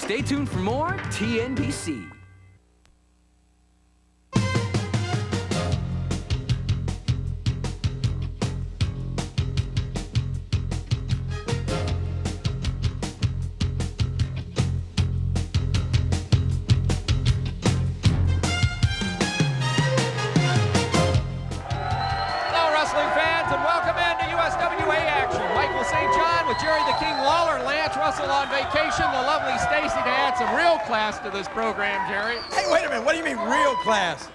Stay tuned for more TNBC. Jerry the King Lawler, Lance Russell on vacation, the lovely Stacy to add some real class to this program, Jerry. Hey, wait a minute. What do you mean real class?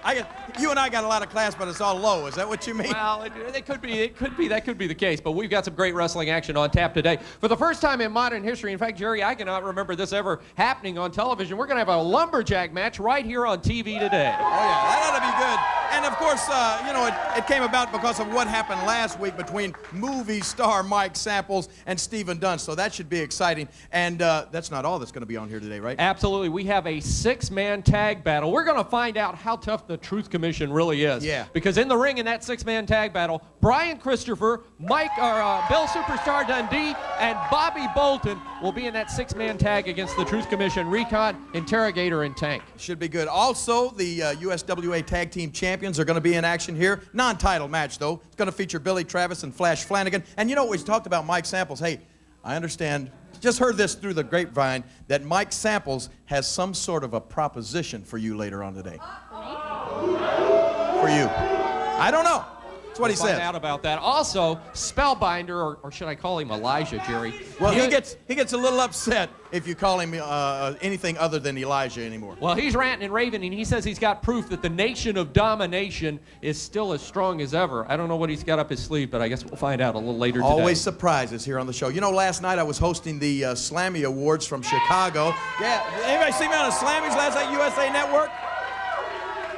You and I got a lot of class, but it's all low. Is that what you mean? Well, that could be the case, but we've got some great wrestling action on tap today. For the first time in modern history, in fact, Jerry, I cannot remember this ever happening on television. We're going to have a lumberjack match right here on TV today. Oh, yeah, that ought to be good. And, of course, it came about because of what happened last week between movie star Mike Samples and Stephen Dunn, so that should be exciting. And that's not all that's going to be on here today, right? Absolutely. We have a six-man tag battle. We're going to find out how tough the Truth Commission really is. Yeah. Because in the ring in that six-man tag battle, Brian Christopher, Bill Superstar Dundee, and Bobby Bolton will be in that six-man tag against the Truth Commission, Recon, Interrogator, and Tank. Should be good. Also, the USWA Tag Team Champions are going to be in action here. Non-title match, though. It's going to feature Billy Travis and Flash Flanagan. And you know, we talked about Mike Samples. Hey, I understand, just heard this through the grapevine, that Mike Samples has some sort of a proposition for you later on today. For you. I don't know. That's what he said. Find out about that. Also, Spellbinder, or should I call him Elijah, Jerry? Well, he gets a little upset if you call him anything other than Elijah anymore. Well, he's ranting and raving, and he says he's got proof that the nation of Domination is still as strong as ever. I don't know what he's got up his sleeve, but I guess we'll find out a little later today. Always surprises here on the show. You know, last night I was hosting the Slammy Awards from Chicago. Yeah, anybody see me on the Slammies last night, USA Network?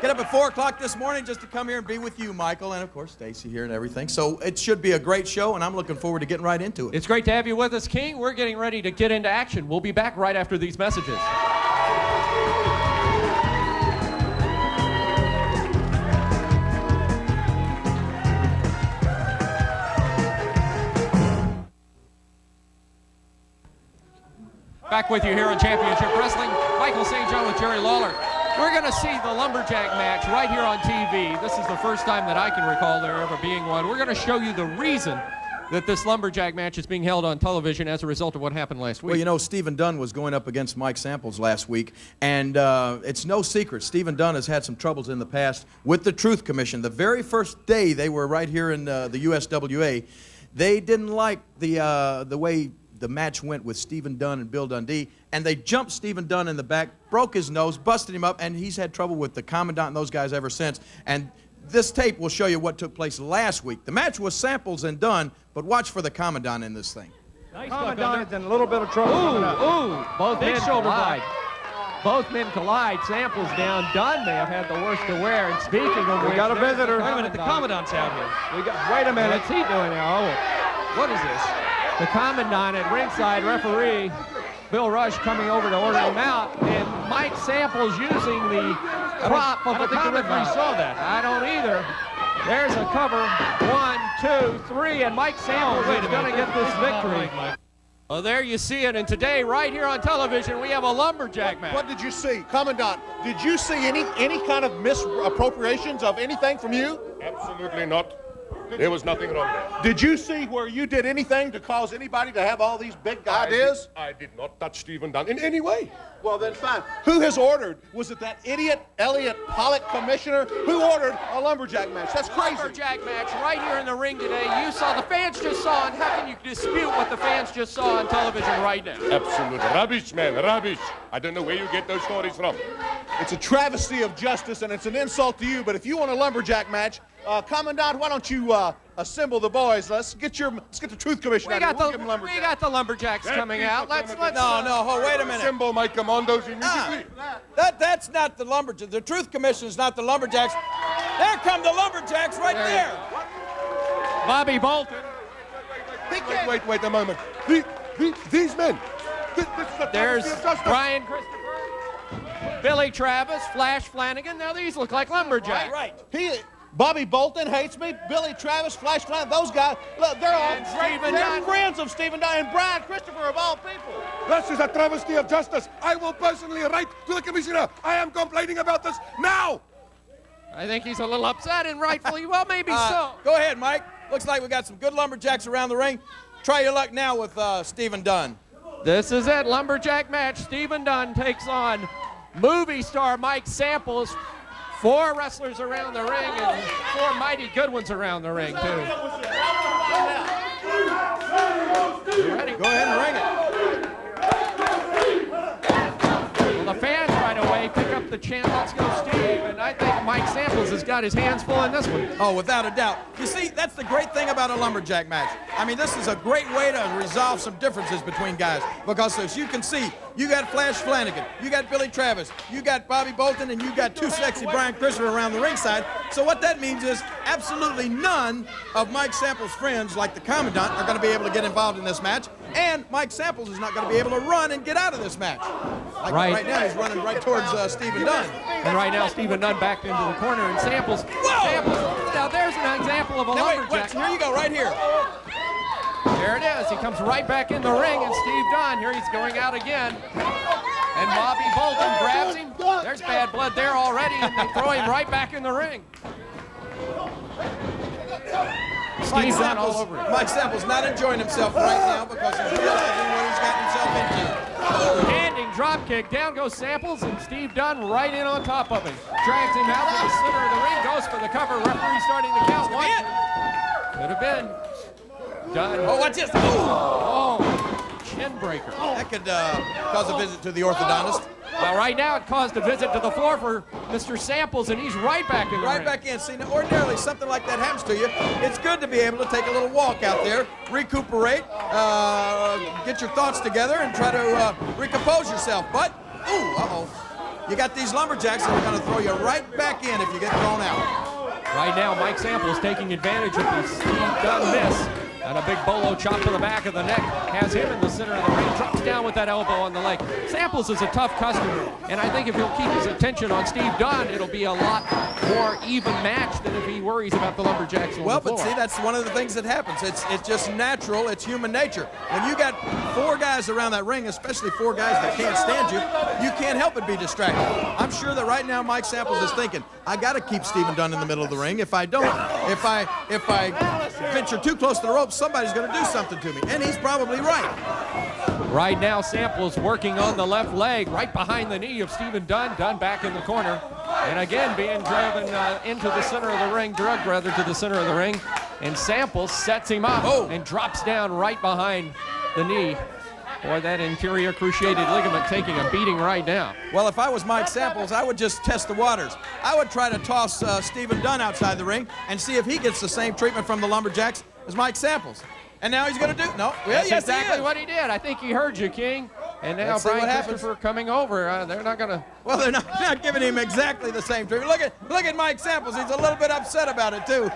Get up at 4 o'clock this morning just to come here and be with you, Michael, and of course Stacy here and everything. So it should be a great show, and I'm looking forward to getting right into it. It's great to have you with us, King. We're getting ready to get into action. We'll be back right after these messages. Back with you here on Championship Wrestling. Michael St. John with Jerry Lawler. We're going to see the Lumberjack match right here on TV. This is the first time that I can recall there ever being one. We're going to show you the reason that this Lumberjack match is being held on television as a result of what happened last week. Well, you know, Stephen Dunn was going up against Mike Samples last week, and it's no secret. Stephen Dunn has had some troubles in the past with the Truth Commission. The very first day they were right here in the USWA, they didn't like the way the match went with Stephen Dunn and Bill Dundee, and they jumped Stephen Dunn in the back, broke his nose, busted him up, and he's had trouble with the Commandant and those guys ever since. And this tape will show you what took place last week. The match was Samples and Dunn, but watch for the Commandant in this thing. Nice Commandant is in a little bit of trouble. Both men collide. Both men collide. Samples down. Dunn may have had the worst to wear. And speaking of which, we got a visitor. Wait a minute, the Commandant's out here. Wait a minute. What's he doing now? Oh, what is this? The Commandant at ringside, referee Bill Rush coming over to order him out, and Mike Samples using the prop of the Commandant. I don't think the referee saw that. I don't either. There's a cover. 1, 2, 3, and Mike Samples is going to get this victory. Well, there you see it, and today, right here on television, we have a Lumberjack match. What did you see? Commandant, did you see any kind of misappropriations of anything from you? Absolutely not. There was nothing wrong there. Did you see where you did anything to cause anybody to have all these big ideas? I did not touch Stephen Dunn in any way. Well, then fine. Who has ordered? Was it that idiot Elliot Pollock commissioner who ordered a lumberjack match? That's crazy. Lumberjack match right here in the ring today. You saw, the fans just saw, and how can you dispute what the fans just saw on television right now? Absolute rubbish, man, rubbish. I don't know where you get those stories from. It's a travesty of justice, and it's an insult to you, but if you want a lumberjack match, Commandant, why don't you assemble the boys? Let's get the Truth Commission out here. We'll give them lumberjacks. We got the Lumberjacks coming out. Let's No, wait a minute. Assemble my commandos immediately. That's not the Lumberjacks. The Truth Commission is not the Lumberjacks. There come the Lumberjacks right there. Bobby Bolton. Wait a moment. These men. There's Brian Christopher, Billy Travis, Flash Flanagan. Now these look like Lumberjacks. Right. Bobby Bolton hates me. Billy Travis, Flash Flanagan, those guys, look, they're all they're friends of Stephen Dunn and Brian Christopher of all people. This is a travesty of justice. I will personally write to the commissioner. I am complaining about this now. I think he's a little upset, and rightfully well, maybe so. Go ahead, Mike. Looks like we got some good lumberjacks around the ring. Try your luck now with Stephen Dunn. This is it, lumberjack match. Stephen Dunn takes on movie star Mike Samples. 4 wrestlers around the ring and 4 mighty good ones around the ring, too. You ready? Go ahead and ring it. Well, the fans right away pick up the chant, "Let's go, Steve," and I think Mike Samples has got his hands full in this one. Oh, without a doubt. You see, that's the great thing about a lumberjack match. I mean, this is a great way to resolve some differences between guys, because as you can see, you got Flash Flanagan, you got Billy Travis, you got Bobby Bolton, and you got Too Sexy Brian Christopher around the ringside. So what that means is absolutely none of Mike Samples' friends, like the Commandant, are going to be able to get involved in this match, and Mike Samples is not going to be able to run and get out of this match. Like right now, he's running right towards Stephen Dunn. And right now, Stephen Dunn backed into the corner, and Samples. Now there's an example of a lumberjack. Here you go, right here. There it is. He comes right back in the ring, and Steve Dunn, here he's going out again. And Bobby Bolton grabs him. There's bad blood there already, and they throw him right back in the ring. Steve Dunn all over him. Mike Samples not enjoying himself right now because he's realizing what he's gotten himself into. Standing drop kick. Down goes Samples, and Steve Dunn right in on top of him. Drags him out to the center of the ring. Goes for the cover. Referee starting the count. One. Could have been. Dunn. Oh, watch this. Oh, chin breaker. That could cause a visit to the orthodontist. Well, right now it caused a visit to the floor for Mr. Samples, and he's right back in the ring. Right back in. See, now, ordinarily something like that happens to you. It's good to be able to take a little walk out there, recuperate, get your thoughts together, and try to recompose yourself. But, you got these lumberjacks that are going to throw you right back in if you get thrown out. Right now, Mike Samples taking advantage of the Steve Dunn miss. And a big bolo chop to the back of the neck has him in the center of the ring. Drops down with that elbow on the leg. Samples is a tough customer, and I think if he'll keep his attention on Steve Dunn, it'll be a lot more even match than if he worries about the lumberjacks on the floor. But see, that's one of the things that happens. It's just natural. It's human nature. When you got 4 guys around that ring, especially 4 guys that can't stand you, you can't help but be distracted. I'm sure that right now Mike Samples is thinking, I got to keep Stephen Dunn in the middle of the ring. If I don't, if I venture too close to the ropes, somebody's going to do something to me, and he's probably right. Right now, Samples working on the left leg, right behind the knee of Stephen Dunn. Dunn back in the corner, and again being driven into the center of the ring, drugged rather to the center of the ring, and Samples sets him up and drops down right behind the knee. Boy, that inferior cruciated ligament taking a beating right now. Well, if I was Mike Samples, I would just test the waters. I would try to toss Stephen Dunn outside the ring and see if he gets the same treatment from the lumberjacks as Mike Samples. And now he's going to do no. Well, that's yes, exactly what he did. I think he heard you, King. And now Brian Christopher coming over. They're not going to. Well, they're not giving him exactly the same treatment. Look at Mike Samples. He's a little bit upset about it too.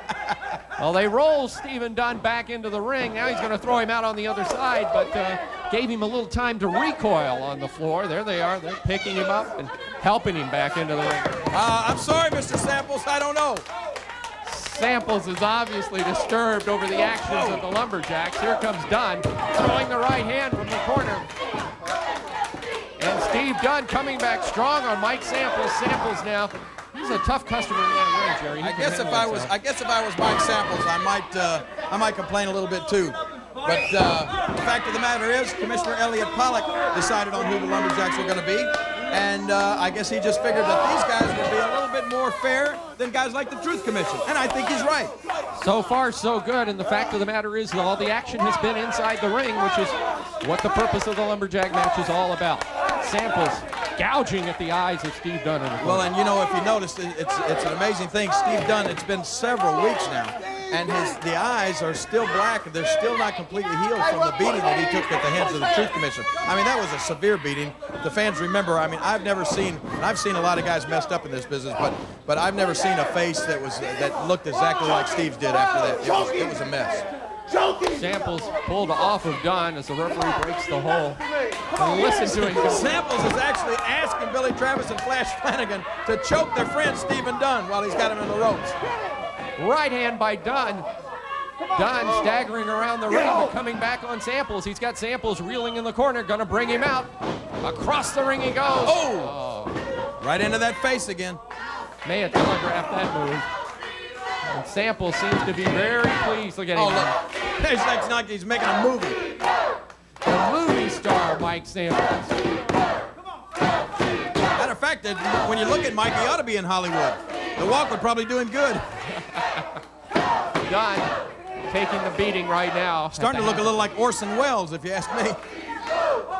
Well, they roll Stephen Dunn back into the ring. Now he's going to throw him out on the other side, but gave him a little time to recoil on the floor. There they are. They're picking him up and helping him back into the ring. I'm sorry, Mr. Samples. I don't know. Samples is obviously disturbed over the actions of the lumberjacks. Here comes Dunn, throwing the right hand from the corner. And Steve Dunn coming back strong on Mike Samples. Samples now, he's a tough customer in that ring, Jerry. I guess if I was Mike Samples, I might complain a little bit too. But the fact of the matter is, Commissioner Elliot Pollock decided on who the lumberjacks were going to be. And I guess he just figured that these guys would be a little bit more fair than guys like the Truth Commission. And I think he's right. So far, so good. And the fact of the matter is that all the action has been inside the ring, which is what the purpose of the lumberjack match is all about. Samples gouging at the eyes of Steve Dunn. Well, and you know, if you noticed, it's an amazing thing. Steve Dunn, it's been several weeks now, and the eyes are still black. They're still not completely healed from the beating that he took at the hands of the Truth Commission. I mean, that was a severe beating. The fans remember, I mean, I've seen a lot of guys messed up in this business, but I've never seen a face that looked exactly like Steve's did after that. It was a mess. Samples pulled off of Dunn as the referee breaks the hold. Listen to him go. Samples is actually asking Billy Travis and Flash Flanagan to choke their friend Stephen Dunn while he's got him in the ropes. Right hand by Dunn. Dunn staggering around the ring, but coming back on Samples. He's got Samples reeling in the corner, gonna bring him out. Across the ring he goes. Oh! Right into that face again. May have telegraphed that move. And Samples seems to be very pleased. Look at him. Oh, look. It's like he's making a movie. The movie star, Mike Samples. Matter of fact, when you look at Mike, he ought to be in Hollywood. The Walk would probably do him good. Dunn taking the beating right now. Starting to look a little like Orson Welles, if you ask me.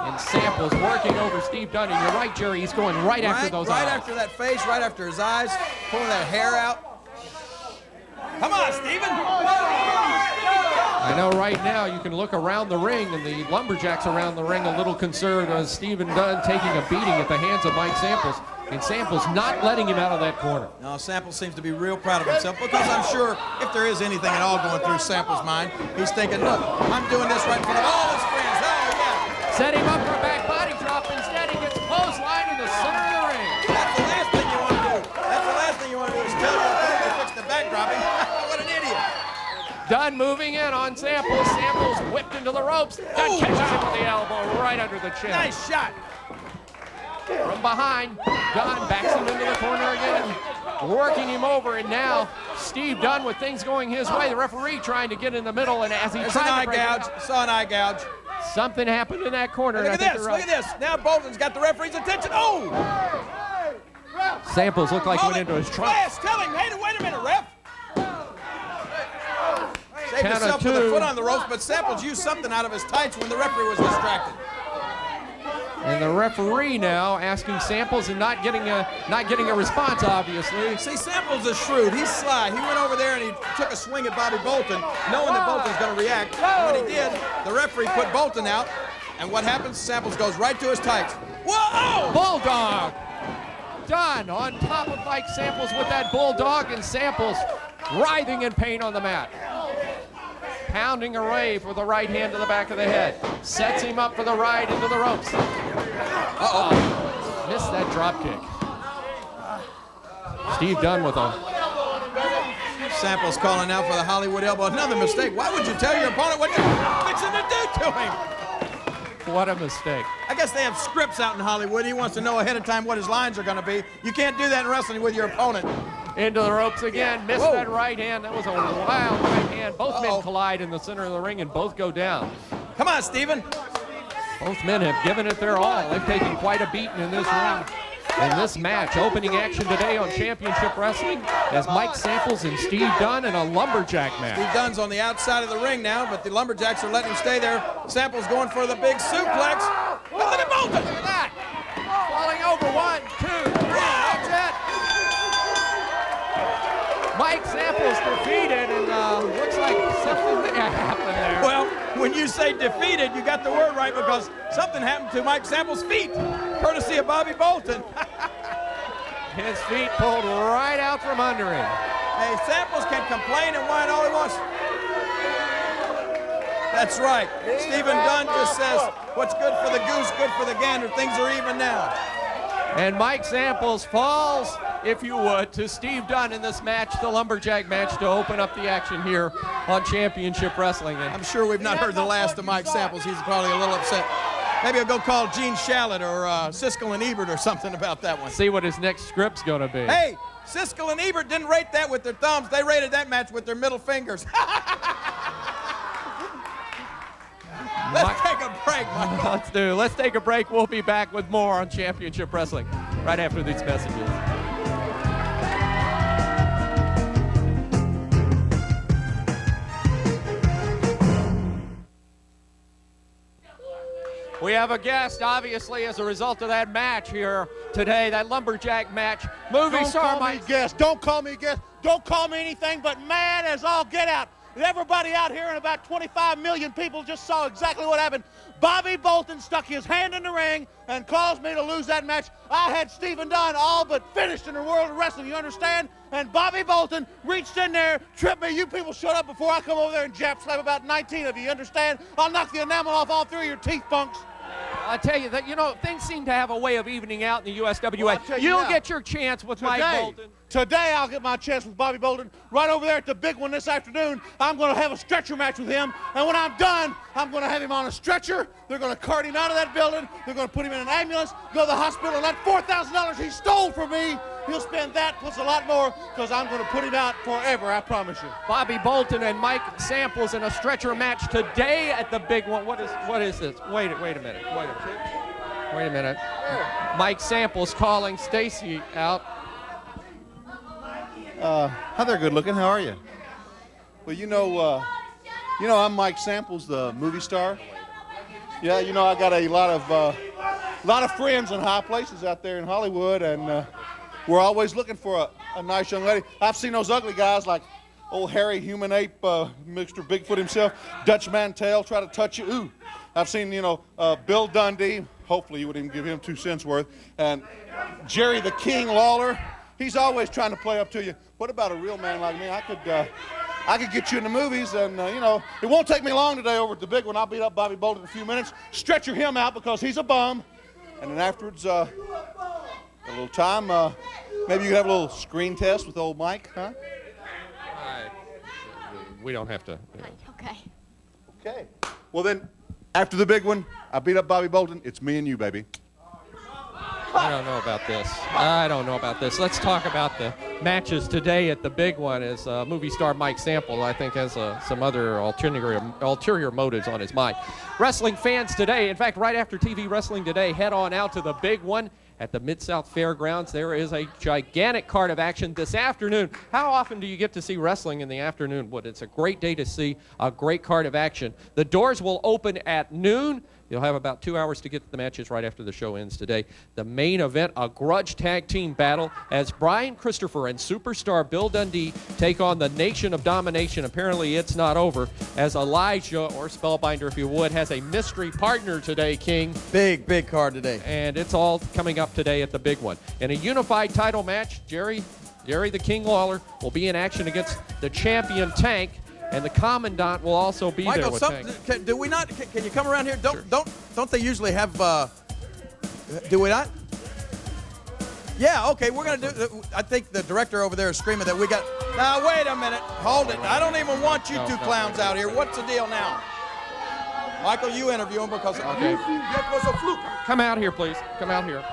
And Samples working over Steve Dunn. And you're right, Jerry, he's going right after those eyes. Right after that face, right after his eyes, pulling that hair out. Come on, Steven! I know right now you can look around the ring, and the Lumberjacks around the ring a little concerned as Stephen Dunn taking a beating at the hands of Mike Samples. And Samples not letting him out of that corner. No, Samples seems to be real proud of himself because I'm sure if there is anything at all going through Samples' mind, he's thinking, look, I'm doing this right in front of all his friends. Oh, yeah. Set him up for a back body drop. Instead, he gets clothesline in the center of the ring. That's the last thing you want to do. That's the last thing you want to do is tell your opponent to fix the backdropping. What an idiot. Dunn moving in on Samples. Samples whipped into the ropes. Dunn catches him with the elbow right under the chin. Nice shot. From behind, Dunn backs him into the corner again, working him over, and now Steve Dunn with things going his way. The referee trying to get in the middle, and as he There's an tried eye to break gouge. it up, Saw an eye gouge. something happened in that corner. Look at this. Look at this. Now Bolton's got the referee's attention. Oh! Samples looked like he went into his trunk. Yes, tell him, hey, wait a minute, ref. Saved Count of himself with a two. foot on the ropes, but Samples used something out of his tights when the referee was distracted. And the referee now asking Samples and not getting a response, obviously. See, Samples is shrewd. He's sly. He went over there and he took a swing at Bobby Bolton, knowing that Bolton's going to react. And when he did, the referee put Bolton out. And what happens? Samples goes right to his tights. Whoa! Bulldog! Dunn on top of Mike Samples with that bulldog, and Samples writhing in pain on the mat. Pounding away for the right hand to the back of the head. Sets him up for the ride into the ropes. Missed that drop kick. Steve Dunn with a... Samples calling out for the Hollywood elbow. Another mistake. Why would you tell your opponent what you're fixing to do to him? What a mistake. I guess they have scripts out in Hollywood. He wants to know ahead of time what his lines are going to be. You can't do that in wrestling with your opponent. Into the ropes again. Missed Whoa. that right hand. That was a wild right hand. Both men collide in the center of the ring and both go down. Come on, Steven. Both men have given it their all. They've taken quite a beating in this ring. In this match, opening action today on Championship Wrestling as Mike Samples and Steve Dunn in a Lumberjack match. Steve Dunn's on the outside of the ring now, but the Lumberjacks are letting him stay there. Samples going for the big suplex. Oh, look at Bolton! Look at that! Falling over, 1, 2, 3, that's it! Mike Samples defeated, and looks like something happened there. Well, when you say defeated, you got the word right because something happened to Mike Samples' feet, courtesy of Bobby Bolton. His feet pulled right out from under him. Hey, Samples can complain and whine all he wants. That's right. Stephen Dunn just says, what's good for the goose, good for the gander. Things are even now. And Mike Samples falls, if you would, to Steve Dunn in this match, the Lumberjack match, to open up the action here on Championship Wrestling. And I'm sure we've not heard the last of Mike Samples. He's probably a little upset. Maybe I'll go call Gene Shalit or Siskel and Ebert or something about that one. see what his next script's going to be. Hey, Siskel and Ebert didn't rate that with their thumbs. They rated that match with their middle fingers. Let's take a break, Michael. Let's take a break. We'll be back with more on Championship Wrestling right after these messages. We have a guest, obviously, as a result of that match here today, that Lumberjack match. Movie star Mike. Don't call me guest. Don't call me anything but mad as all get out. Everybody out here and about 25 million people just saw exactly what happened. Bobby Bolton stuck his hand in the ring and caused me to lose that match. I had Stephen Dunn all but finished in the world of wrestling, you understand? And Bobby Bolton reached in there, tripped me. You people shut up before I come over there and jab slap about 19 of you, you understand? I'll knock the enamel off all 3 of your teeth, punks. I tell you that, things seem to have a way of evening out in the USWA. Well, I'll tell you You'll now. get your chance with Mike Bolton. Today I'll get my chance with Bobby Bolton. Right over there at the big one this afternoon, I'm going to have a stretcher match with him. And when I'm done, I'm going to have him on a stretcher. They're going to cart him out of that building. They're going to put him in an ambulance, go to the hospital, and that $4,000 he stole from me, he'll spend that plus a lot more because I'm going to put him out forever, I promise you. Bobby Bolton and Mike Samples in a stretcher match today at the big one. What is this? Wait a minute. Wait a minute. Mike Samples calling Stacy out. Hi there, good looking. How are you? Well, I'm Mike Samples, the movie star. Yeah, I got a lot of friends in high places out there in Hollywood, and we're always looking for a nice young lady. I've seen those ugly guys like old hairy human ape, Mr. Bigfoot himself, Dutch Mantel try to touch you. Ooh. I've seen, Bill Dundee. Hopefully you wouldn't even give him 2 cents worth. And Jerry the King Lawler. He's always trying to play up to you. What about a real man like me? I could get you in the movies, and it won't take me long today over at the big one. I'll beat up Bobby Bolton in a few minutes, stretcher him out because he's a bum, and then afterwards, a little time, maybe you could have a little screen test with old Mike, huh? We don't have to. Okay. Okay. Well then, after the big one, I beat up Bobby Bolton. It's me and you, baby. I don't know about this. Let's talk about the matches today at the big one. As movie star Mike Sample, I think, has some other ulterior motives on his mind. Wrestling fans today, in fact, right after TV Wrestling Today, head on out to the big one at the Mid-South Fairgrounds. There is a gigantic card of action this afternoon. How often do you get to see wrestling in the afternoon? Well, it's a great day to see a great card of action. The doors will open at noon. You'll have about 2 hours to get to the matches right after the show ends today. The main event, a grudge tag team battle as Brian Christopher and superstar Bill Dundee take on the Nation of Domination. Apparently it's not over, as Elijah, or Spellbinder if you would, has a mystery partner today, King. Big card today. And it's all coming up today at the big one. In a unified title match, Jerry the King Lawler will be in action against the champion Tank. And the Commandant will also be there with Tank. Do we not? Can you come around here? Sure. Don't they usually have? Do we not? Yeah. Okay. We're gonna do. I think the director over there is screaming that we got. Now wait a minute. Hold it. I don't even want you two clowns out here. What's the deal now? Michael, you interview him because that was a fluke. Come out here, please. Come out here.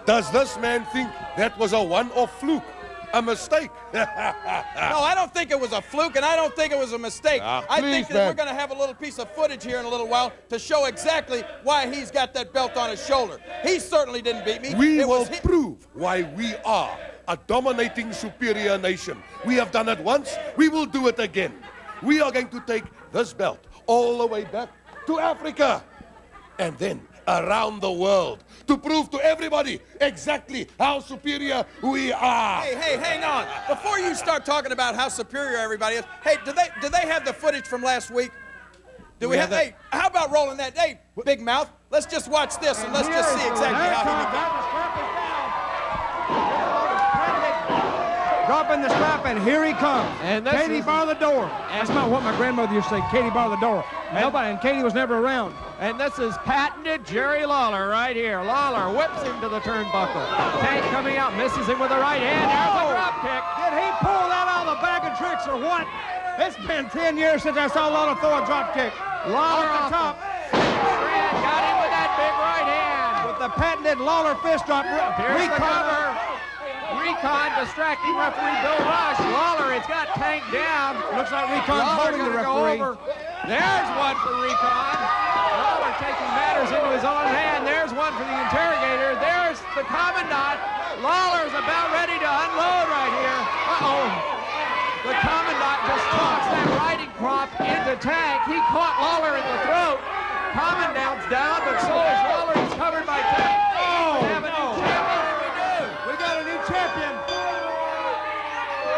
Does this man think that was a one-off fluke? A mistake? No, I don't think it was a fluke, and I don't think it was a mistake. I think that we're going to have a little piece of footage here in a little while to show exactly why he's got that belt on his shoulder. He certainly didn't beat me. We will prove why we are a dominating superior nation. We have done it once, we will do it again. We are going to take this belt all the way back to Africa and then around the world to prove to everybody exactly how superior we are. Hey, hang on. Before you start talking about how superior everybody is, hey, do they have the footage from last week? Do we have that? Hey, how about rolling that? Hey, Big Mouth, let's just watch this and let's just see exactly how he became. Dropping the strap, and here he comes. And Katie, bar the door. That's not what my grandmother used to say. Katie, bar the door. And Katie was never around. And this is patented Jerry Lawler right here. Lawler whips him to the turnbuckle. Tank coming out, misses him with the right hand. There's a drop kick. Did he pull that out of the bag of tricks or what? It's been 10 years since I saw Lawler throw a drop kick. Lawler off the top. Got him with that big right hand. With the patented Lawler fist drop. Here's the cover. Recon distracting referee Bill Rush. Lawler has got Tank down. Looks like Recon's holding the referee. There's one for Recon. Lawler taking matters into his own hand. There's one for the interrogator. There's the Commandant. Lawler's about ready to unload right here. Uh-oh. The Commandant just tossed that riding crop into Tank. He caught Lawler in the throat. Commandant's down, but so is Lawler. He's covered by Tank. We have a new champion. We got a new champion.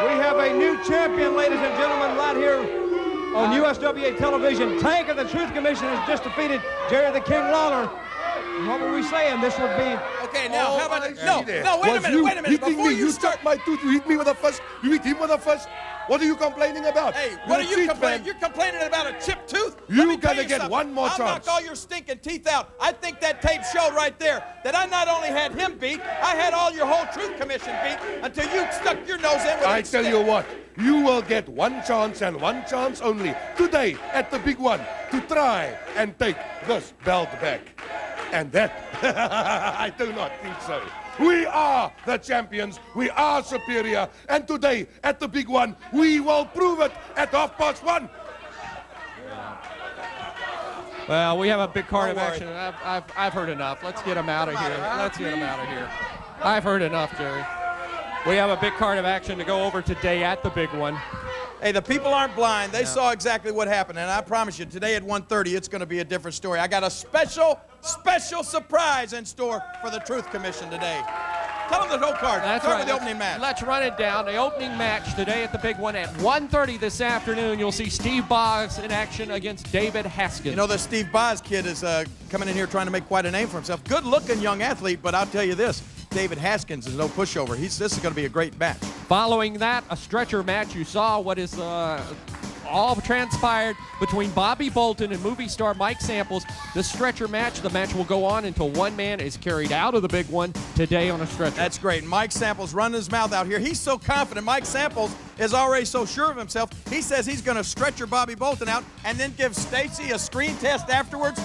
We have a new champion, ladies and gentlemen, right here on USWA television. Tank of the Truth Commission has just defeated Jerry the King Lawler. What were we saying? This would be... Okay, now, how about I it? see No, there. no, wait a Was minute, you wait a minute. hitting Before me, you start start... my tooth, you hit me with a fist, you hit him with a fist. What are you complaining about? Hey, You're what a are you cheat, complaining? man. You're complaining about a chipped tooth? You Let me tell gotta get something. one more I'll chance. knock all your stinking teeth out. I think that tape showed right there that I not only had him beat, I had all your whole Truth Commission beat until you stuck your nose in with I a tell stick. you what, you will get one chance and one chance only today at the big one to try and take this belt back. And that, I do not think so. We are the champions, we are superior, and today at the big one, we will prove it at 1:30. Well, we have a big card of Don't worry. action. I've heard enough. Let's get him out of here. Let's get him out of here. I've heard enough, Jerry. We have a big card of action to go over today at the big one. Hey, the people aren't blind. They saw exactly what happened. And I promise you, today at 1:30, it's going to be a different story. I got a special surprise in store for the Truth Commission today. Tell them the whole card. That's Start right. with the opening match. Let's run it down. The opening match today at the big one at 1:30 this afternoon. You'll see Steve Boggs in action against David Haskins. You know, the Steve Boz kid is coming in here trying to make quite a name for himself. Good-looking young athlete, but I'll tell you this, David Haskins is no pushover. This is going to be a great match. Following that, a stretcher match. You saw what is all transpired between Bobby Bolton and movie star Mike Samples. The stretcher match, the match will go on until one man is carried out of the big one today on a stretcher. That's great. Mike Samples running his mouth out here. He's so confident. Mike Samples is already so sure of himself. He says he's going to stretcher Bobby Bolton out and then give Stacy a screen test afterwards.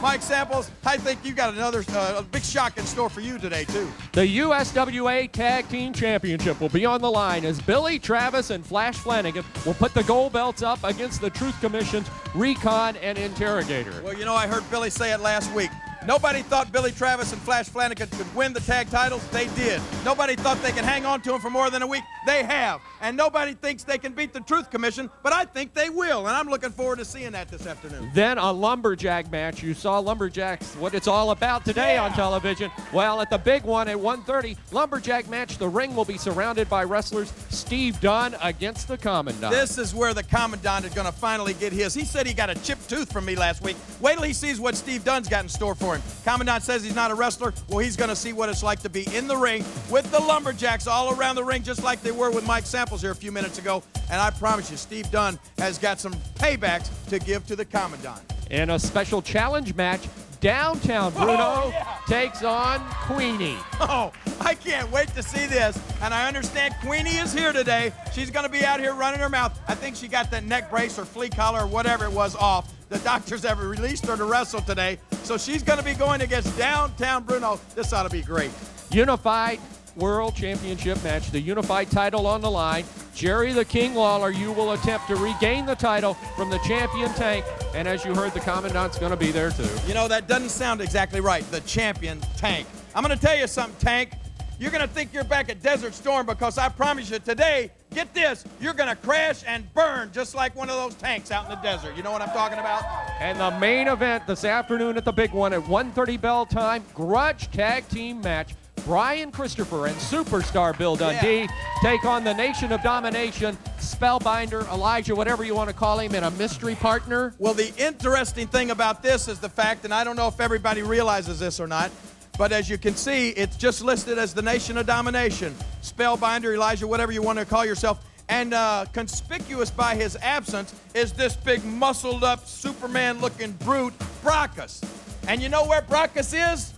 Mike Samples, I think you got another big shock in store for you today, too. The USWA Tag Team Championship will be on the line as Billy Travis and Flash Flanagan will put the gold belts up against the Truth Commission's Recon and Interrogator. Well, you know, I heard Billy say it last week. Nobody thought Billy Travis and Flash Flanagan could win the tag titles. They did. Nobody thought they could hang on to them for more than a week. They have. And nobody thinks they can beat the Truth Commission, but I think they will. And I'm looking forward to seeing that this afternoon. Then a Lumberjack match. You saw Lumberjacks, what it's all about today on television. Well, at the big one at 1:30, Lumberjack match, the ring will be surrounded by wrestlers Steve Dunn against the Commandant. This is where the Commandant is going to finally get his. He said he got a chipped tooth from me last week. Wait till he sees what Steve Dunn's got in store for him. Commandant says he's not a wrestler. Well, he's going to see what it's like to be in the ring with the Lumberjacks all around the ring, just like they were with Mike Samples here a few minutes ago. And I promise you, Steve Dunn has got some paybacks to give to the Commandant. In a special challenge match, Downtown Bruno takes on Queenie. Oh, I can't wait to see this. And I understand Queenie is here today. She's going to be out here running her mouth. I think she got that neck brace or flea collar or whatever it was off. The doctors have released her to wrestle today. So she's going to be going against Downtown Bruno. This ought to be great. Unified World Championship match, the unified title on the line. Jerry the King Lawler, you will attempt to regain the title from the champion Tank. And as you heard, the Commandant's going to be there too. You know, that doesn't sound exactly right. The champion Tank. I'm going to tell you something, Tank. You're going to think you're back at Desert Storm because I promise you today, get this, you're going to crash and burn just like one of those tanks out in the desert. You know what I'm talking about? And the main event this afternoon at the big one at 1:30 bell time, grudge tag team match. Brian Christopher and superstar Bill Dundee take on the Nation of Domination, Spellbinder, Elijah, whatever you want to call him, and a mystery partner. Well, the interesting thing about this is the fact, and I don't know if everybody realizes this or not, but as you can see, it's just listed as the Nation of Domination. Spellbinder, Elijah, whatever you want to call yourself. And conspicuous by his absence is this big muscled-up Superman-looking brute, Brockus. And you know where Brockus is?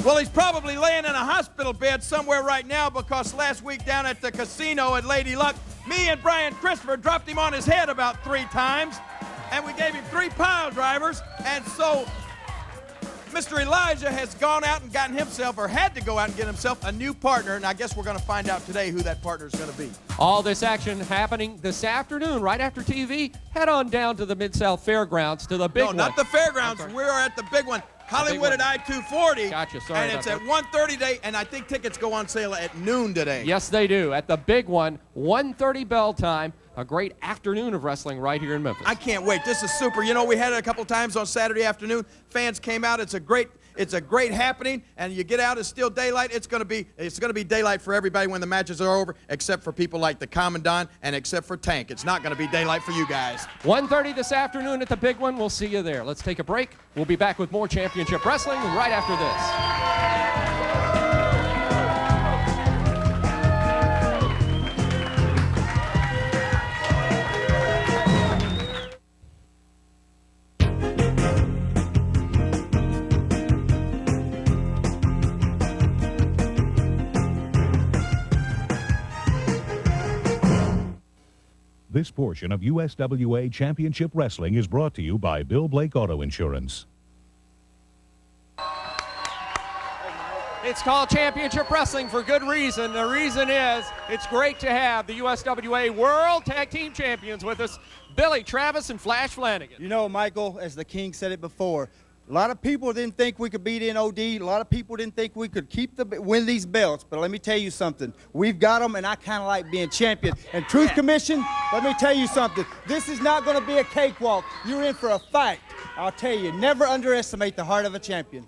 Well, he's probably laying in a hospital bed somewhere right now because last week down at the casino at Lady Luck, me and Brian Christopher dropped him on his head about 3 times, and we gave him 3 pile drivers, and so Mr. Elijah has gone out and gotten himself, or had to go out and get himself, a new partner, and I guess we're going to find out today who that partner is going to be. All this action happening this afternoon, right after TV. Head on down to the Mid-South Fairgrounds to the big one. No, not the fairgrounds. We are at the big one. Hollywood at I-240. Gotcha, sorry and it's at 1:30 today, and I think tickets go on sale at noon today. Yes, they do. At the big one, 1:30 bell time. A great afternoon of wrestling right here in Memphis. I can't wait. This is super. You know, we had it a couple times on Saturday afternoon. Fans came out. It's It's a great happening, and you get out, it's still daylight. It's going to be daylight for everybody when the matches are over, except for people like the Commandant and except for Tank. It's not going to be daylight for you guys. 1:30 this afternoon at the big one. We'll see you there. Let's take a break. We'll be back with more Championship Wrestling right after this. This portion of USWA Championship Wrestling is brought to you by Bill Blake Auto Insurance. It's called Championship Wrestling for good reason. The reason is it's great to have the USWA World Tag Team Champions with us, Billy Travis and Flash Flanagan. You know, Michael, as the King said it before, a lot of people didn't think we could beat NOD. A lot of people didn't think we could win these belts. But let me tell you something. We've got them, and I kind of like being champion. And Truth Commission, let me tell you something. This is not going to be a cakewalk. You're in for a fight. I'll tell you, never underestimate the heart of a champion.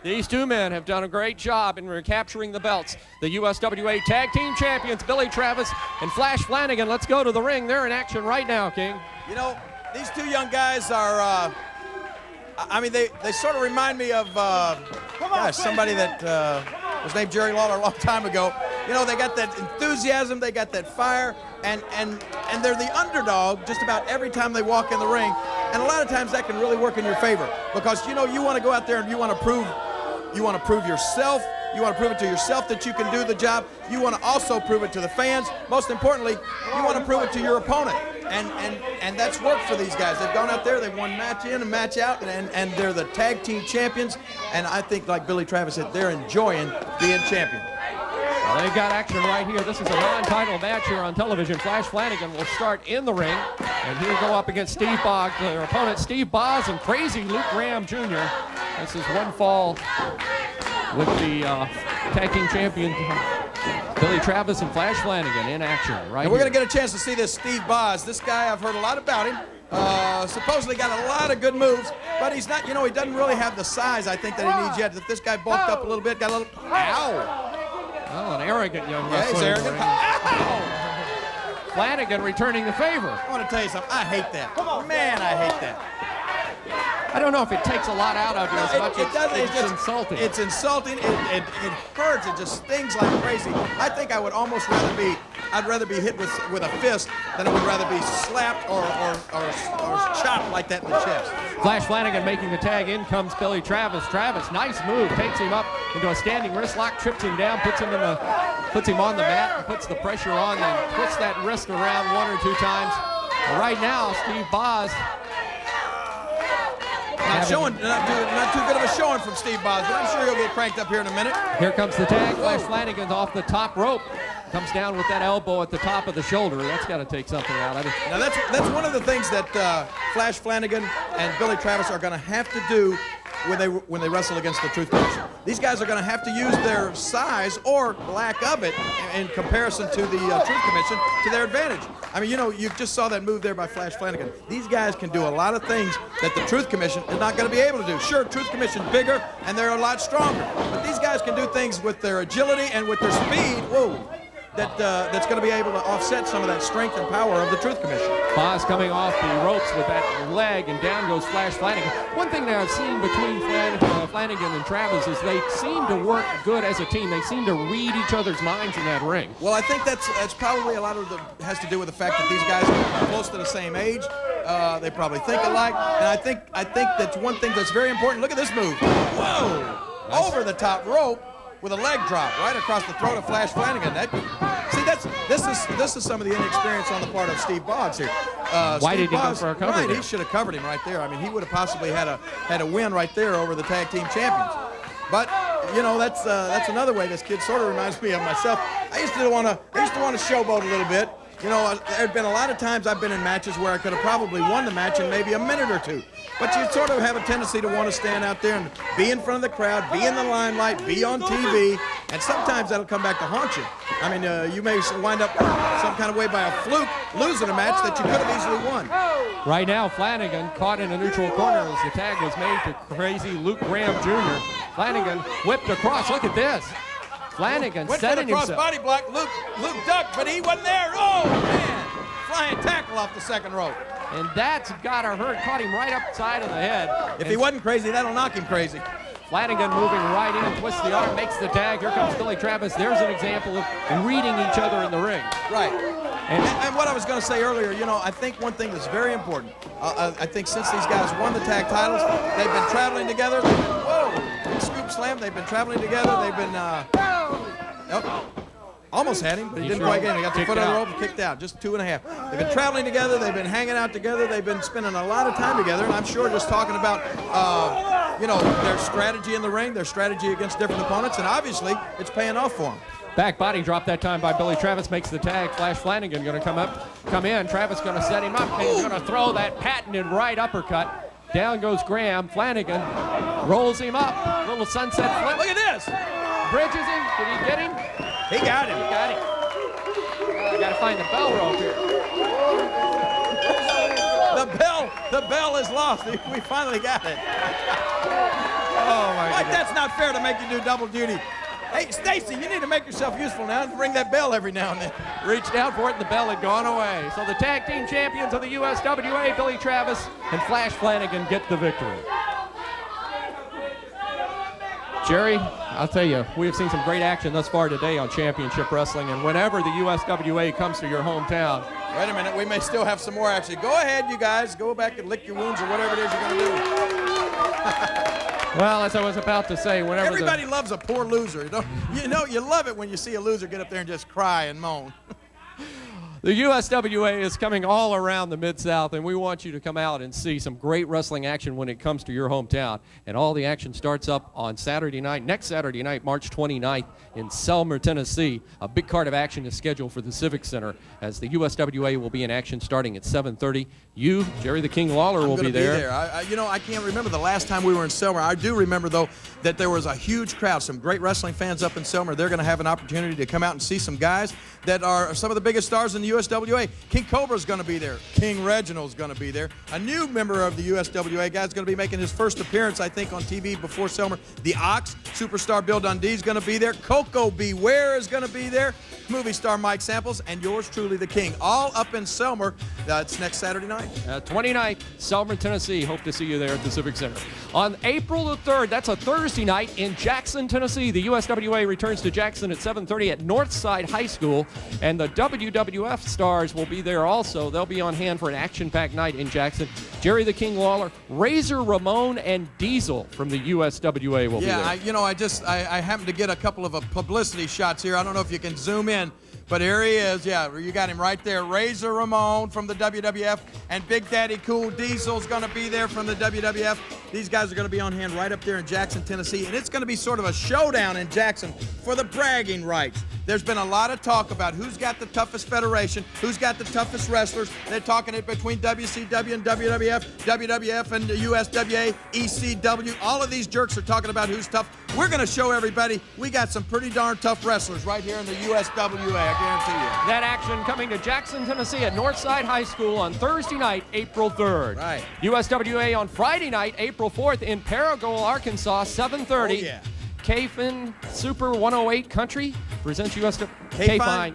These two men have done a great job in recapturing the belts. The USWA Tag Team Champions, Billy Travis and Flash Flanagan. Let's go to the ring. They're in action right now, King. You know, these two young guys are, I mean, they sort of remind me of, somebody that was named Jerry Lawler a long time ago. You know, they got that enthusiasm, they got that fire, and they're the underdog just about every time they walk in the ring. And a lot of times that can really work in your favor because, you know, you want to go out there and you want to prove yourself. You want to prove it to yourself that you can do the job. You want to also prove it to the fans. Most importantly, you want to prove it to your opponent. And that's worked for these guys. They've gone out there, they've won match in and match out, and they're the tag team champions. And I think, like Billy Travis said, they're enjoying being champion. Well, they've got action right here. This is a non-title match here on television. Flash Flanagan will start in the ring, and he'll go up against Steve Boggs, their opponent, Steve Boggs and crazy Luke Graham Jr. This is one fall with the tag team champion, Billy Travis and Flash Flanagan in action right And we're here. going to get a chance to see this Steve Boggs. This guy, I've heard a lot about him. Supposedly got a lot of good moves, but he's not, you know, he doesn't really have the size I think that he needs yet. If this guy bulked up a little bit, got a little, ow. Well, an arrogant young Yeah, wrestler. he's arrogant. Flanagan returning the favor. I want to tell you something. I hate that. Man, I hate that. I don't know if it takes a lot out of you as much as it's insulting. It's insulting. It hurts. It just stings like crazy. I think I would almost rather be hit with a fist than I would rather be slapped or chopped like that in the chest. Flash Flanagan making the tag. In comes Billy Travis. Travis, nice move, takes him up into a standing wrist lock, trips him down, puts him on the mat, and puts the pressure on, then twists that wrist around one or two times. Right now, Steve Boggs. Not too good of a showing from Steve Boggs, but I'm sure he'll get cranked up here in a minute. Here comes the tag. Flash Flanagan's off the top rope. Comes down with that elbow at the top of the shoulder. That's got to take something out. Now that's one of the things that Flash Flanagan and Billy Travis are going to have to do when they wrestle against the Truth Commission. These guys are going to have to use their size or lack of it in comparison to the Truth Commission to their advantage. I mean, you know, you just saw that move there by Flash Flanagan. These guys can do a lot of things that the Truth Commission is not going to be able to do. Sure, Truth Commission's bigger and they're a lot stronger, but these guys can do things with their agility and with their speed. Whoa. That's going to be able to offset some of that strength and power of the Truth Commission. Boggs coming off the ropes with that leg, and down goes Flash Flanagan. One thing that I've seen between Flanagan and Travis is they seem to work good as a team. They seem to read each other's minds in that ring. Well, I think that's probably a lot of has to do with the fact that these guys are close to the same age. They probably think alike, and I think that's one thing that's very important. Look at this move. Whoa! Nice. Over the top rope with a leg drop right across the throat of Flash Flanagan. This is some of the inexperience on the part of Steve Boggs here. Why did he go for a cover? Right, there? he should have covered him right there. I mean, he would have possibly had a win right there over the tag team champions. But you know, that's another way this kid sort of reminds me of myself. I used to want to showboat a little bit. You know, there had been a lot of times I've been in matches where I could have probably won the match in maybe a minute or two. But you sort of have a tendency to want to stand out there and be in front of the crowd, be in the limelight, be on TV, and sometimes that'll come back to haunt you. I mean, you may wind up some kind of way by a fluke losing a match that you could have easily won. Right now, Flanagan caught in a neutral corner as the tag was made to crazy Luke Graham Jr. Flanagan whipped across. Look at this. Flanagan Went setting for the cross himself. body block. Luke ducked, but he wasn't there. Oh, man. Flying tackle off the second rope. And that's got her hurt. Caught him right upside of the head. If he wasn't crazy, that'll knock him crazy. Flanagan moving right in, twists the arm, makes the tag. Here comes Billy Travis. There's an example of reading each other in the ring. Right. And And what I was going to say earlier, you know, I think one thing that's very important, I think since these guys won the tag titles, they've been traveling together. Whoa, big scoop slam. They've been traveling together. They've been, almost had him, but he didn't quite get him. He got the foot on the rope and kicked out, just 2.5. They've been traveling together. They've been hanging out together. They've been spending a lot of time together, and I'm sure just talking about, you know, their strategy in the ring, their strategy against different opponents, and obviously it's paying off for them. back body drop that time by Billy Travis makes the tag. Flash Flanagan going to come in. Travis going to set him up. And he's going to throw that patented right uppercut. Down goes Graham. Flanagan rolls him up. Little sunset flip. Look at this. Bridges him. Did he get him? He got him. He got him. I got to find the bell rope here. The bell is lost. We finally got it. Oh, my Mike, goodness. that's not fair to make you do double duty. Hey, Stacy, you need to make yourself useful now and ring that bell every now and then. Reached out for it, and the bell had gone away. So the tag team champions of the USWA, Billy Travis and Flash Flanagan, get the victory. Jerry, I'll tell you, we have seen some great action thus far today on Championship Wrestling, and whenever the USWA comes to your hometown. Wait a minute, we may still have some more action. Go ahead, you guys. Go back and lick your wounds or whatever it is you're going to do. Well, as I was about to say, whenever Everybody loves a poor loser. You know, you love it when you see a loser get up there and just cry and moan. the USWA is coming all around the Mid-South, and we want you to come out and see some great wrestling action when it comes to your hometown. And all the action starts up on Saturday night, next Saturday night, March 29th in Selmer, Tennessee. A big card of action is scheduled for the Civic Center as the USWA will be in action starting at 7:30. You, Jerry the King Lawler, will be there. I can't remember the last time we were in Selmer. I do remember, though, that there was a huge crowd, some great wrestling fans up in Selmer. They're going to have an opportunity to come out and see some guys that are some of the biggest stars in the USWA. King Cobra's going to be there. King Reginald's going to be there. A new member of the USWA guy's going to be making his first appearance, I think, on TV before Selmer. The Ox, superstar Bill Dundee's going to be there. Coco Beware is going to be there. Movie star Mike Samples, and yours truly, the King. All up in Selmer. It's next Saturday night. 29th, Selmer, Tennessee. Hope to see you there at the Civic Center. On April the 3rd, that's a Thursday night in Jackson, Tennessee. The USWA returns to Jackson at 7:30 at Northside High School, and the WWF stars will be there also. They'll be on hand for an action-packed night in Jackson. Jerry the King Lawler, Razor Ramon, and Diesel from the USWA will be there. I happen to get a couple of publicity shots here. I don't know if you can zoom in, but here he is. Yeah, you got him right there. Razor Ramon from the WWF, and Big Daddy Cool Diesel's going to be there from the WWF. These guys are going to be on hand right up there in Jackson, Tennessee, and it's going to be sort of a showdown in Jackson for the bragging rights. There's been a lot of talk about who's got the toughest federation, who's got the toughest wrestlers. They're talking it between WCW and WWF, WWF and the USWA, ECW. All of these jerks are talking about who's tough. We're going to show everybody we got some pretty darn tough wrestlers right here in the USWA, I guarantee you. That action coming to Jackson, Tennessee at Northside High School on Thursday night, April 3rd. Right. USWA on Friday night, April 4th in Paragould, Arkansas, 7:30. Oh, yeah. K-Fin Super 108 Country presents USWA. K-Fine,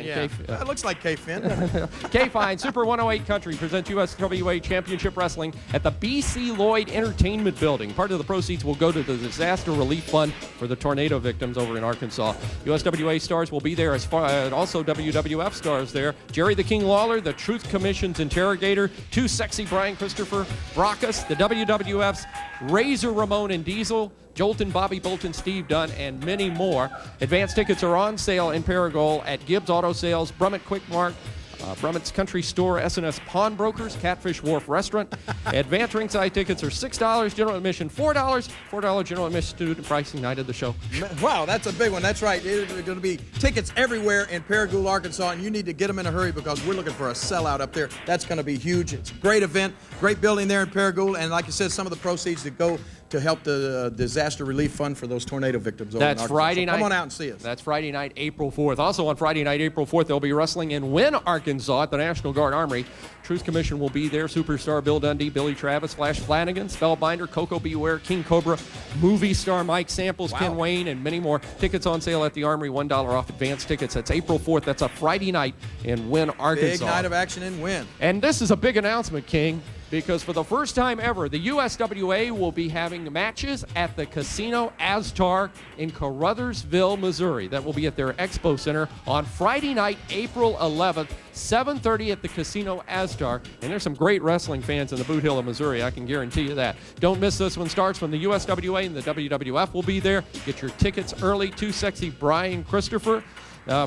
yeah. K-Fin. It looks like K-Fin. K-Fine Super 108 Country presents USWA Championship Wrestling at the B.C. Lloyd Entertainment Building. Part of the proceeds will go to the Disaster Relief Fund for the tornado victims over in Arkansas. USWA stars will be there, as far as also WWF stars there. Jerry the King Lawler, the Truth Commission's interrogator, Too Sexy Brian Christopher Brockus, the WWF's Razor Ramon and Diesel, Jolton, Bobby Bolton, Steve Dunn, and many more. Advance tickets are on sale in Paragould at Gibbs Auto Sales, Brummett Quick Mart, Brummett's Country Store, S&S Pawnbrokers, Catfish Wharf Restaurant. Advance ringside tickets are $6, general admission $4, $4 general admission student pricing night of the show. Wow, that's a big one. That's right. There's going to be tickets everywhere in Paragould, Arkansas, and you need to get them in a hurry because we're looking for a sellout up there. That's going to be huge. It's a great event, great building there in Paragould, and like I said, some of the proceeds that go to help the disaster relief fund for those tornado victims over in That's Arkansas. Friday So night. come on out and see us. That's Friday night, April 4th. Also on Friday night, April 4th, they'll be wrestling in Wynne, Arkansas at the National Guard Armory. Truth Commission will be there. Superstar Bill Dundee, Billy Travis, Flash Flanagan, Spellbinder, Coco Beware, King Cobra, movie star Mike Samples, Ken Wayne, and many more. Tickets on sale at the Armory, $1 off advance tickets. That's April 4th. That's a Friday night in Wynne, Arkansas. Big night of action in Wynne. And this is a big announcement, King, because for the first time ever, the USWA will be having matches at the Casino Astar in Caruthersville, Missouri. That will be at their Expo Center on Friday night, April 11th, 7:30 at the Casino Astar. And there's some great wrestling fans in the Boot Hill of Missouri, I can guarantee you that. Don't miss this one. Starts from the USWA and the WWF will be there. Get your tickets early. Too Sexy Brian Christopher.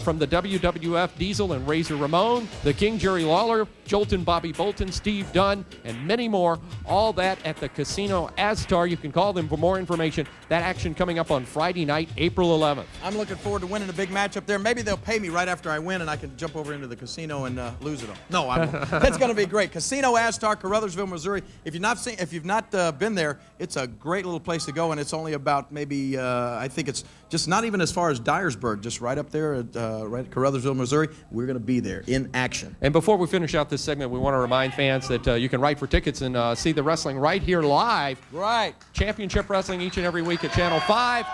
From the WWF, Diesel and Razor Ramon, the King Jerry Lawler, Jolton Bobby Bolton, Steve Dunn, and many more. All that at the Casino Astar. You can call them for more information. That action coming up on Friday night, April 11th. I'm looking forward to winning a big match up there. Maybe they'll pay me right after I win, and I can jump over into the casino and lose it all. No, I won't. It's going to be great. Casino Astar, Caruthersville, Missouri. If you've not been there, it's a great little place to go, and it's only about maybe I think it's just not even as far as Dyersburg, just right up there at right at Caruthersville, Missouri. We're going to be there in action. And before we finish out this segment, we want to remind fans that you can write for tickets and see the wrestling right here live. Right. Championship Wrestling each and every week at Channel 5.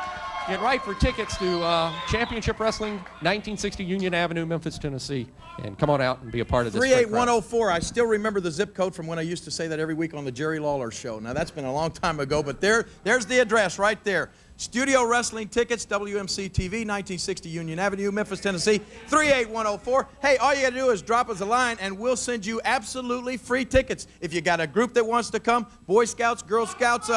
You can write for tickets to Championship Wrestling, 1960 Union Avenue, Memphis, Tennessee. And come on out and be a part of this. 38104. I still remember the zip code from when I used to say that every week on the Jerry Lawler Show. Now, that's been a long time ago, but there's the address right there. Studio Wrestling Tickets, WMC TV, 1960 Union Avenue, Memphis, Tennessee, 38104. Hey, all you got to do is drop us a line, and we'll send you absolutely free tickets. If you got a group that wants to come, Boy Scouts, Girl Scouts,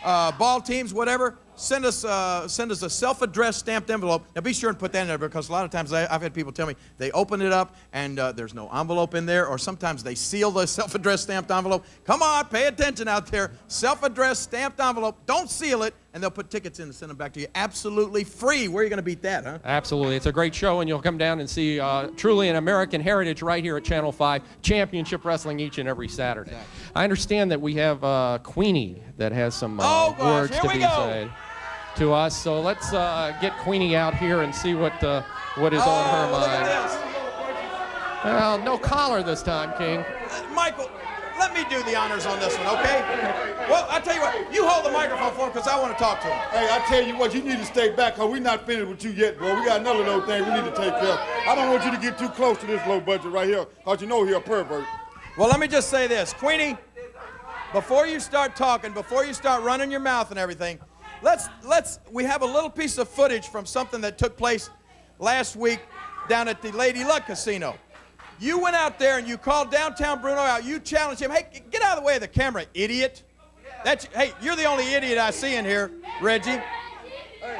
ball teams, whatever, send us a self-addressed stamped envelope. Now, be sure and put that in there, because a lot of times I've had people tell me they open it up and there's no envelope in there, or sometimes they seal the self-addressed stamped envelope. Come on, pay attention out there. Self-addressed stamped envelope. Don't seal it, and they'll put tickets in and send them back to you absolutely free. Where are you going to beat that, huh? Absolutely. It's a great show, and you'll come down and see truly an American heritage right here at Channel 5, Championship Wrestling each and every Saturday. Exactly. I understand that we have Queenie that has some words to be said to us. So let's get Queenie out here and see what is on her mind. Well, no collar this time, King. Michael, let me do the honors on this one, okay? Well, I'll tell you what. You hold the microphone for him, because I want to talk to him. Hey, I tell you what, you need to stay back, because we're not finished with you yet, bro. We got another little thing we need to take care of. I don't want you to get too close to this low budget right here, because you know he's a pervert. Well, let me just say this. Queenie, before you start talking, before you start running your mouth and everything, we have a little piece of footage from something that took place last week down at the Lady Luck Casino. You went out there and you called Downtown Bruno out. You challenged him. Hey, get out of the way of the camera, idiot. Hey, you're the only idiot I see in here, Reggie. Hey,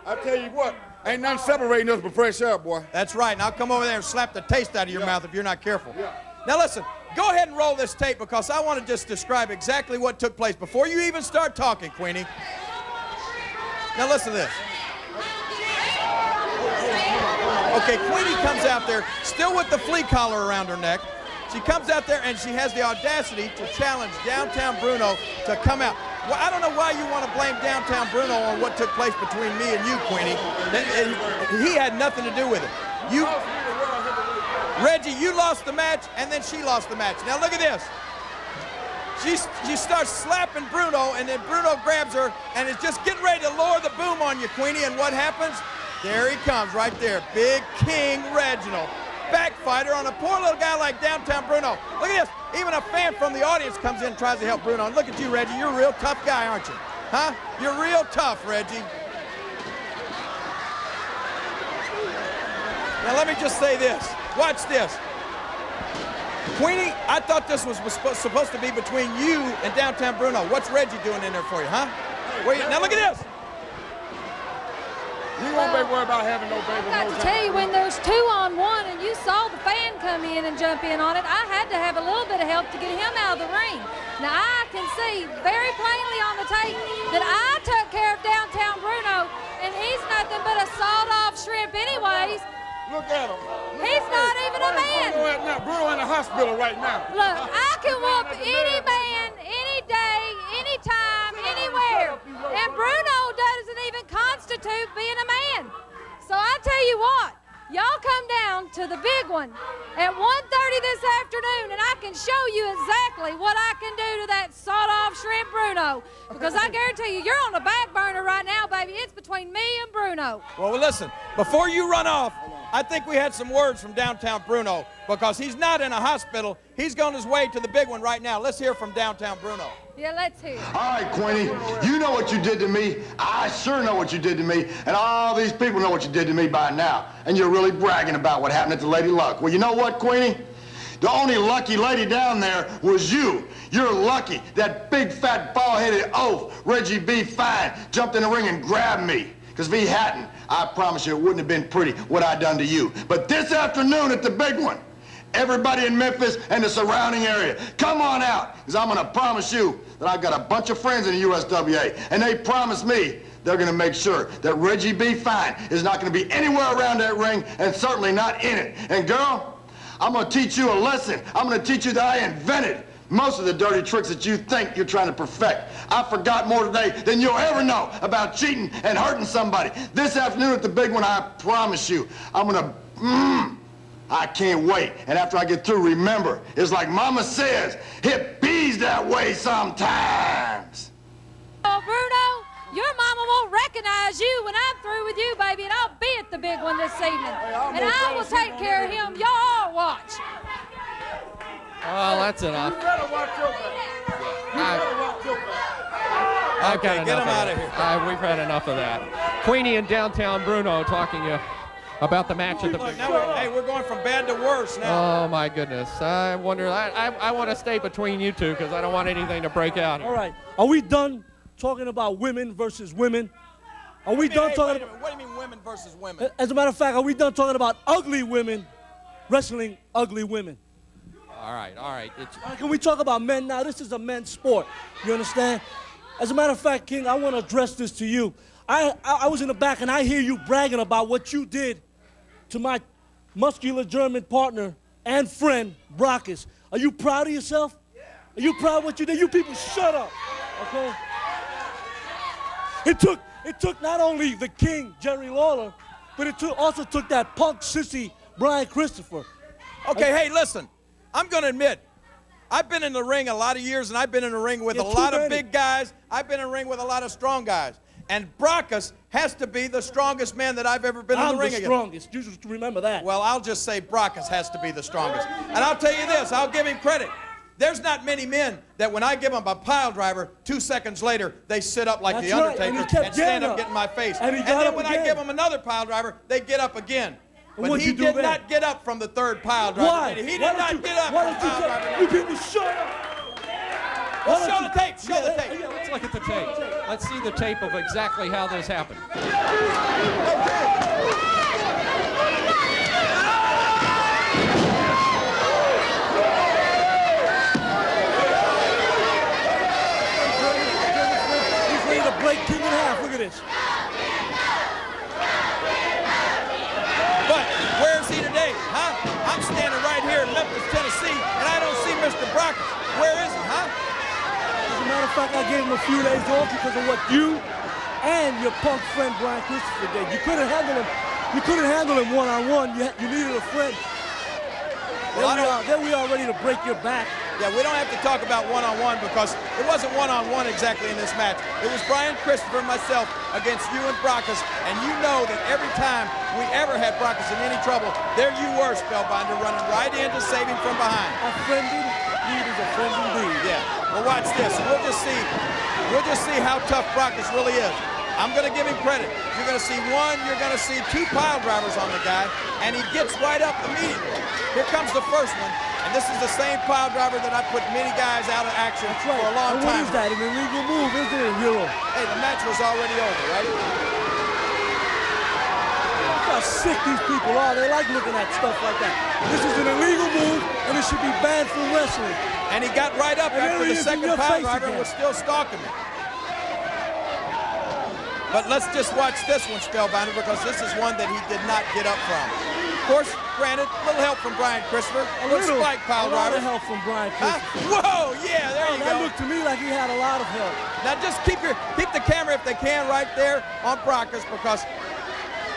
I tell you what, ain't nothing separating us but fresh air, boy. That's right. And I'll come over there and slap the taste out of your mouth if you're not careful. Yeah. Now listen, go ahead and roll this tape, because I want to just describe exactly what took place before you even start talking, Queenie. Now listen to this. Okay, Queenie comes out there, still with the flea collar around her neck. She comes out there and she has the audacity to challenge Downtown Bruno to come out. Well, I don't know why you want to blame Downtown Bruno on what took place between me and you, Queenie. He had nothing to do with it. Reggie, you lost the match, and then she lost the match. Now look at this. She starts slapping Bruno, and then Bruno grabs her and is just getting ready to lower the boom on you, Queenie, and what happens? There he comes right there, Big King Reginald. Backfighter on a poor little guy like Downtown Bruno. Look at this. Even a fan from the audience comes in and tries to help Bruno. And look at you, Reggie. You're a real tough guy, aren't you? Huh? You're real tough, Reggie. Now let me just say this. Watch this. Queenie, I thought this was supposed to be between you and Downtown Bruno. What's Reggie doing in there for you, huh? Now look at this. You won't be worried about having no baby. I got to tell you, when there's 2-on-1 and you saw the fan come in and jump in on it, I had to have a little bit of help to get him out of the ring. Now, I can see very plainly on the tape that I took care of Downtown Bruno, and he's nothing but a sawed-off shrimp anyways. Look at him. He's not even a man. Bruno in the hospital right now. Look, I can whoop any man, any day, any time, anywhere. And Bruno doesn't even constitute being a man. So I tell you what, y'all come down to the big one at 1:30 this afternoon, and I can show you exactly what I can do to that sawed-off shrimp Bruno. Because I guarantee you, you're on the back burner right now, baby. It's between me and Bruno. Well, listen, before you run off, I think we had some words from downtown Bruno, because he's not in a hospital. He's on his way to the big one right now. Let's hear from downtown Bruno. Yeah, let's hear. All right, Queenie, you know what you did to me. I sure know what you did to me. And all these people know what you did to me by now. And you're really bragging about what happened at the Lady Luck. Well, you know what, Queenie? The only lucky lady down there was you. You're lucky. That big, fat, bald-headed oaf, Reggie B. Fine, jumped in the ring and grabbed me. Because if he hadn't, I promise you it wouldn't have been pretty what I done to you. But this afternoon at the big one, everybody in Memphis and the surrounding area, come on out, because I'm going to promise you that I've got a bunch of friends in the USWA, and they promise me they're going to make sure that Reggie B. Fine is not going to be anywhere around that ring, and certainly not in it. And girl, I'm going to teach you a lesson. I'm going to teach you that I invented most of the dirty tricks that you think you're trying to perfect. I forgot more today than you'll ever know about cheating and hurting somebody. This afternoon at the big one, I promise you, I'm going to, I can't wait. And after I get through, remember, it's like Mama says, it bees that way sometimes. Oh, Bruno, your mama won't recognize you when I'm through with you, baby, and I'll be at the big one this evening. And I will take care of him. Y'all watch. Oh, that's enough. You better watch your back. Okay, get him out of here. We've had enough of that. Queenie and downtown Bruno talking about the match at the big. Hey, we're going from bad to worse now. Oh, my goodness. I wonder, I want to stay between you two because I don't want anything to break out here. All right. Are we done talking about women versus women? Are we done talking about... What do you mean women versus women? As a matter of fact, are we done talking about ugly women wrestling ugly women? All right. Can we talk about men now? This is a men's sport. You understand? As a matter of fact, King, I want to address this to you. I was in the back, and I hear you bragging about what you did to my muscular German partner and friend, Brockus. Are you proud of yourself? Yeah. Are you proud of what you did? You people, shut up, okay? It took not only the King, Jerry Lawler, but it also took that punk sissy, Brian Christopher. Okay, hey, listen. I'm going to admit, I've been in the ring a lot of years, and I've been in the ring with a lot of big guys. I've been in the ring with a lot of strong guys. And Brockus has to be the strongest man that I've ever been in the ring against. I'm the strongest. You just remember that. Well, I'll just say Brockus has to be the strongest. And I'll tell you this, I'll give him credit. There's not many men that when I give them a pile driver, 2 seconds later, they sit up like The Undertaker and stand up, get in my face. And then when I give them another pile driver, they get up again. But he did not get up from the third pile driver. Why? He did not get up from the pile driver. You people shut up. Well, show the tape. Show the tape. Yeah, let's look at the tape. Let's see the tape of exactly how this happened. He's ready to break King in half. Look at this. But where is he today, huh? I'm standing right here in Memphis, Tennessee, and I don't see Mr. Brockus. Where is he, huh? As a matter of fact, I gave him a few days off because of what you and your punk friend Brian Christopher did. You couldn't handle him. You couldn't handle him one-on-one. You needed a friend. Then we are ready to break your back. Yeah, we don't have to talk about one-on-one because it wasn't one-on-one exactly in this match. It was Brian Christopher and myself against you and Brockus, and you know that every time we ever had Brockus in any trouble, there you were, Spellbinder, running right in to save him from behind. A friend indeed is a friend indeed. Yeah. Well, watch this. We'll just see how tough Brockus really is. I'm going to give him credit. You're going to see one, you're going to see two pile drivers on the guy, and he gets right up immediately. Here comes the first one, and this is the same pile driver that I put many guys out of action for a long time. What is that? An illegal move, isn't it, Hero? Hey, the match was already over, right? Look how sick these people are. They like looking at stuff like that. This is an illegal move, and it should be banned from wrestling. And he got right up after the second pile driver and was still stalking me. But let's just watch this one, Spellbinder, because this is one that he did not get up from. Of course, granted, a little help from Brian Christopher. A little spike pile driver. A lot of help from Brian Christopher. Whoa, yeah, there you go. That looked to me like he had a lot of help. Now just keep the camera, if they can, right there on Brockus, because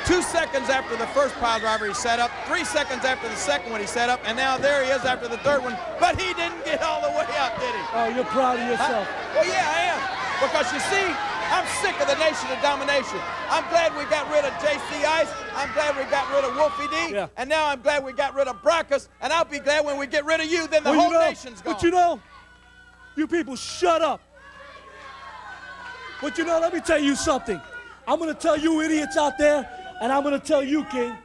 2 seconds after the first pile driver he set up, 3 seconds after the second one he set up, and now there he is after the third one, but he didn't get all the way up, did he? Oh, you're proud of yourself. Well, yeah, I am, because you see, I'm sick of the Nation of Domination. I'm glad we got rid of JC Ice. I'm glad we got rid of Wolfie D. Yeah. And now I'm glad we got rid of Brockus. And I'll be glad when we get rid of you, then the whole nation's gone. But you know, you people shut up. But you know, let me tell you something. I'm going to tell you idiots out there, and I'm going to tell you, King.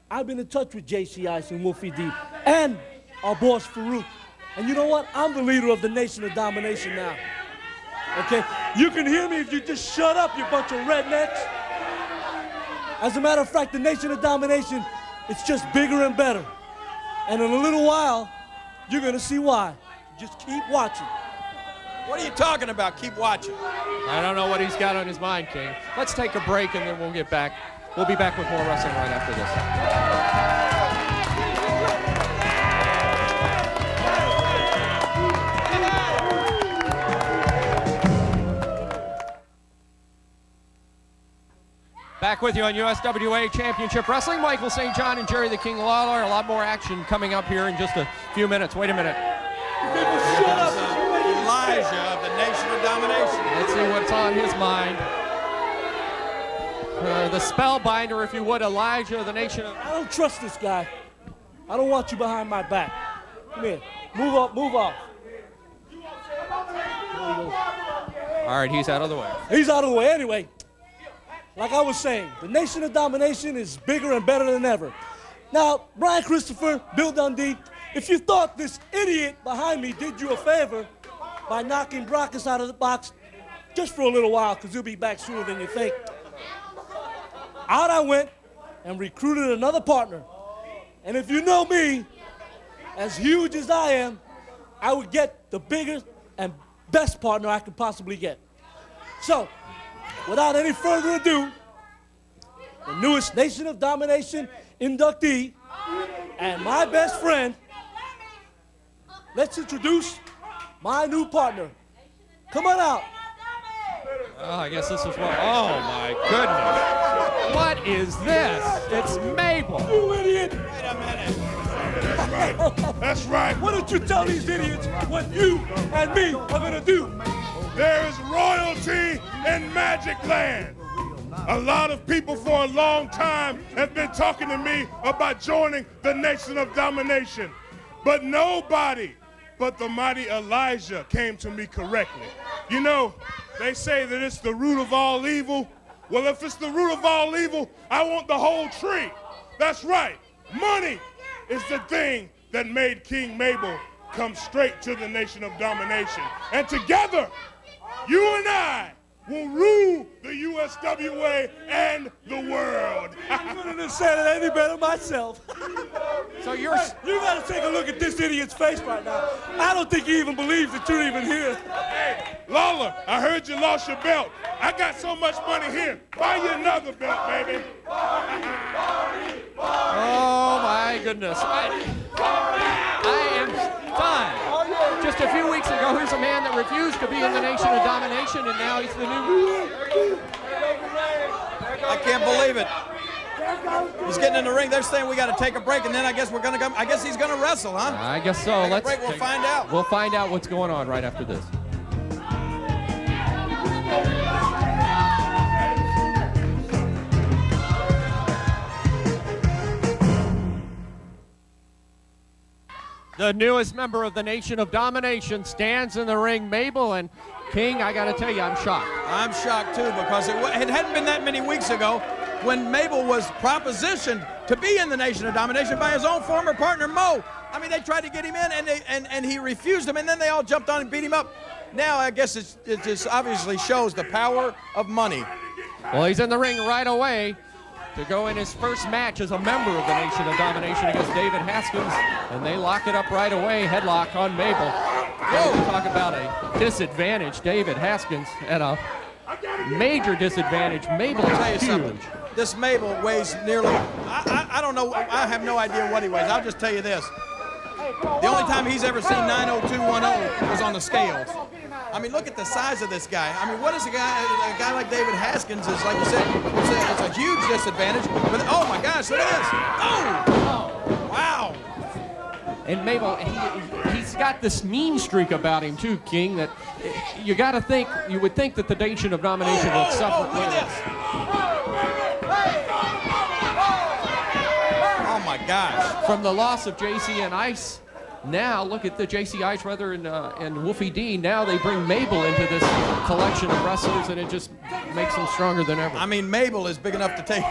I've been in touch with JC Ice and Wolfie D and our boss, Farouk. And you know what? I'm the leader of the Nation of Domination now. Okay? You can hear me if you just shut up, you bunch of rednecks. As a matter of fact, the Nation of Domination, it's just bigger and better. And in a little while, you're going to see why. Just keep watching. What are you talking about? Keep watching. I don't know what he's got on his mind, King. Let's take a break, and then we'll get back. We'll be back with more wrestling right after this. Back with you on USWA Championship Wrestling. Michael St. John and Jerry the King Lawler. A lot more action coming up here in just a few minutes. Wait a minute. Elijah of the Nation of Domination. Let's see what's on his mind. The spellbinder, if you would, Elijah of the Nation of... I don't trust this guy. I don't want you behind my back. Come here. Move up, move off. All right, he's out of the way. He's out of the way anyway. Like I was saying, the Nation of Domination is bigger and better than ever. Now, Brian Christopher, Bill Dundee, if you thought this idiot behind me did you a favor by knocking Brockus out of the box, just for a little while, because he'll be back sooner than you think, out I went and recruited another partner. And if you know me, as huge as I am, I would get the biggest and best partner I could possibly get. So, without any further ado, the newest Nation of Domination inductee and my best friend, let's introduce my new partner. Come on out. Oh, I guess this is what... Oh, my goodness. What is this? It's Mabel. You idiot. Wait a minute. That's right. That's right. Why don't you tell these idiots what you and me are going to do? There is royalty in Magic Land. A lot of people for a long time have been talking to me about joining the Nation of Domination. But nobody but the mighty Elijah came to me correctly. You know, they say that it's the root of all evil. Well, if it's the root of all evil, I want the whole tree. That's right. Money is the thing that made King Mabel come straight to the Nation of Domination. And together, you and I will rule the USWA and the world. I couldn't have said it any better myself. So you're... You got to take a look at this idiot's face right now. I don't think he even believes that you're even here. Hey, Lawler, I heard you lost your belt. I got so much money here. Buy you another belt, baby. Oh, my goodness. I am stunned. Just a few weeks ago, here's a man that refused to be in the Nation of Domination, and now he's the new... I can't believe it. He's getting in the ring. They're saying we got to take a break, and then I guess we're going to come. I guess he's going to wrestle, huh? I guess so. Let's break. We'll find out. We'll find out what's going on right after this. The newest member of the Nation of Domination stands in the ring. Mabel and King, I got to tell you, I'm shocked. I'm shocked, too, because it hadn't been that many weeks ago when Mabel was propositioned to be in the Nation of Domination by his own former partner, Mo. I mean, they tried to get him in, and he refused him, and then they all jumped on and beat him up. Now, I guess it just obviously shows the power of money. Well, he's in the ring right away to go in his first match as a member of the Nation of Domination against David Haskins, and they lock it up right away, headlock on Mabel. Whoa. Talk about a disadvantage, David Haskins, and a major disadvantage. Mabel I'll tell you is huge. something. This Mabel weighs nearly, I don't know, I have no idea what he weighs. I'll just tell you this. The only time he's ever seen 90210 was on the scales. I mean, look at the size of this guy. I mean, what is a guy like David Haskins is, like you said, it's a huge disadvantage. But, oh my gosh, look at this. Oh, wow. And Mabel, he's got this mean streak about him too, King, that you would think that the Nation of Domination would suffer. Look at this. Oh my gosh. From the loss of JC and Ice, now look at the JC Ice rather and Wolfie D. Now they bring Mabel into this collection of wrestlers, and it just makes them stronger than ever. I mean, Mabel is big enough to take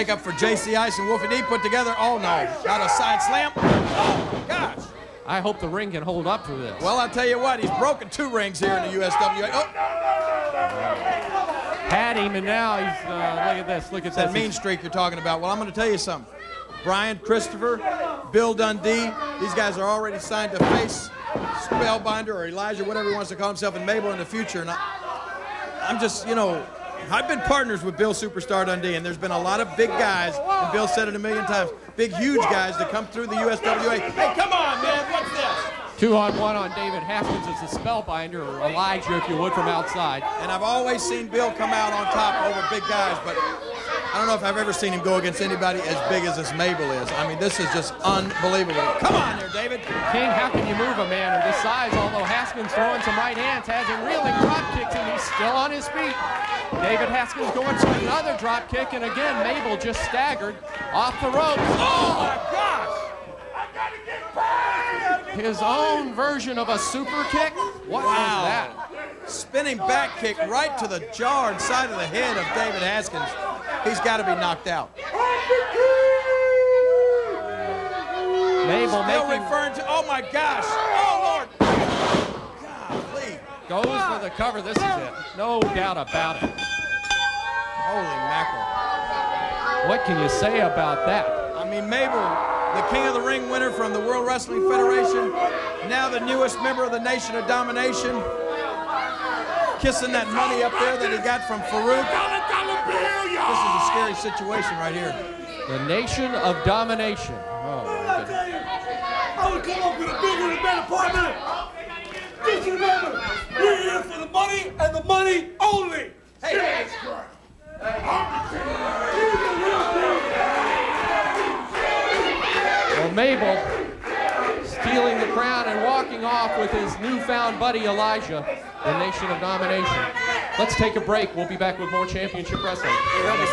up for JC Ice and Wolfie D put together. Oh no, not a side slam. Oh my gosh. I hope the ring can hold up for this. Well, I'll tell you what, he's broken 2 rings here in the USWA. Oh. Had him, and now he's, look at this, look at That this. mean streak you're talking about. Well, I'm going to tell you something. Brian Christopher, Bill Dundee, these guys are already signed to face Spellbinder or Elijah, whatever he wants to call himself, and Mabel in the future. And I'm just, you know, I've been partners with Bill Superstar Dundee, and there's been a lot of big guys, and Bill said it a million times, big, huge guys that come through the USWA. Hey, come on, man, what's this? 2-on-1 on David Haskins as the Spellbinder, or Elijah, if you would, from outside. And I've always seen Bill come out on top over big guys, but I don't know if I've ever seen him go against anybody as big as this Mabel is. I mean, this is just unbelievable. Come on there, David. King, how can you move a man of this size? Although Haskins throwing some right hands, has him reeling drop kicks, and he's still on his feet. David Haskins going for another drop kick, and again, Mabel just staggered off the ropes. Oh my gosh! His own version of a super kick? What was that? Spinning back kick right to the jaw and side of the head of David Haskins. He's got to be knocked out. Mabel Still making... referring to, oh my gosh, oh Lord. Golly. Goes for the cover, this is it. No doubt about it. Holy mackerel. What can you say about that? I mean, Mabel, the King of the Ring winner from the World Wrestling Federation, now the newest member of the Nation of Domination, kissing that money up there that he got from Farouk. This is a scary situation right here. The Nation of Domination. Oh, my goodness. I would come up with a bigger and better partner. Just remember, we're here for the money and the money only. Hey, well, Mabel stealing the crown and walking off with his newfound buddy Elijah, the Nation of Domination. Let's take a break. We'll be back with more championship wrestling. You ready,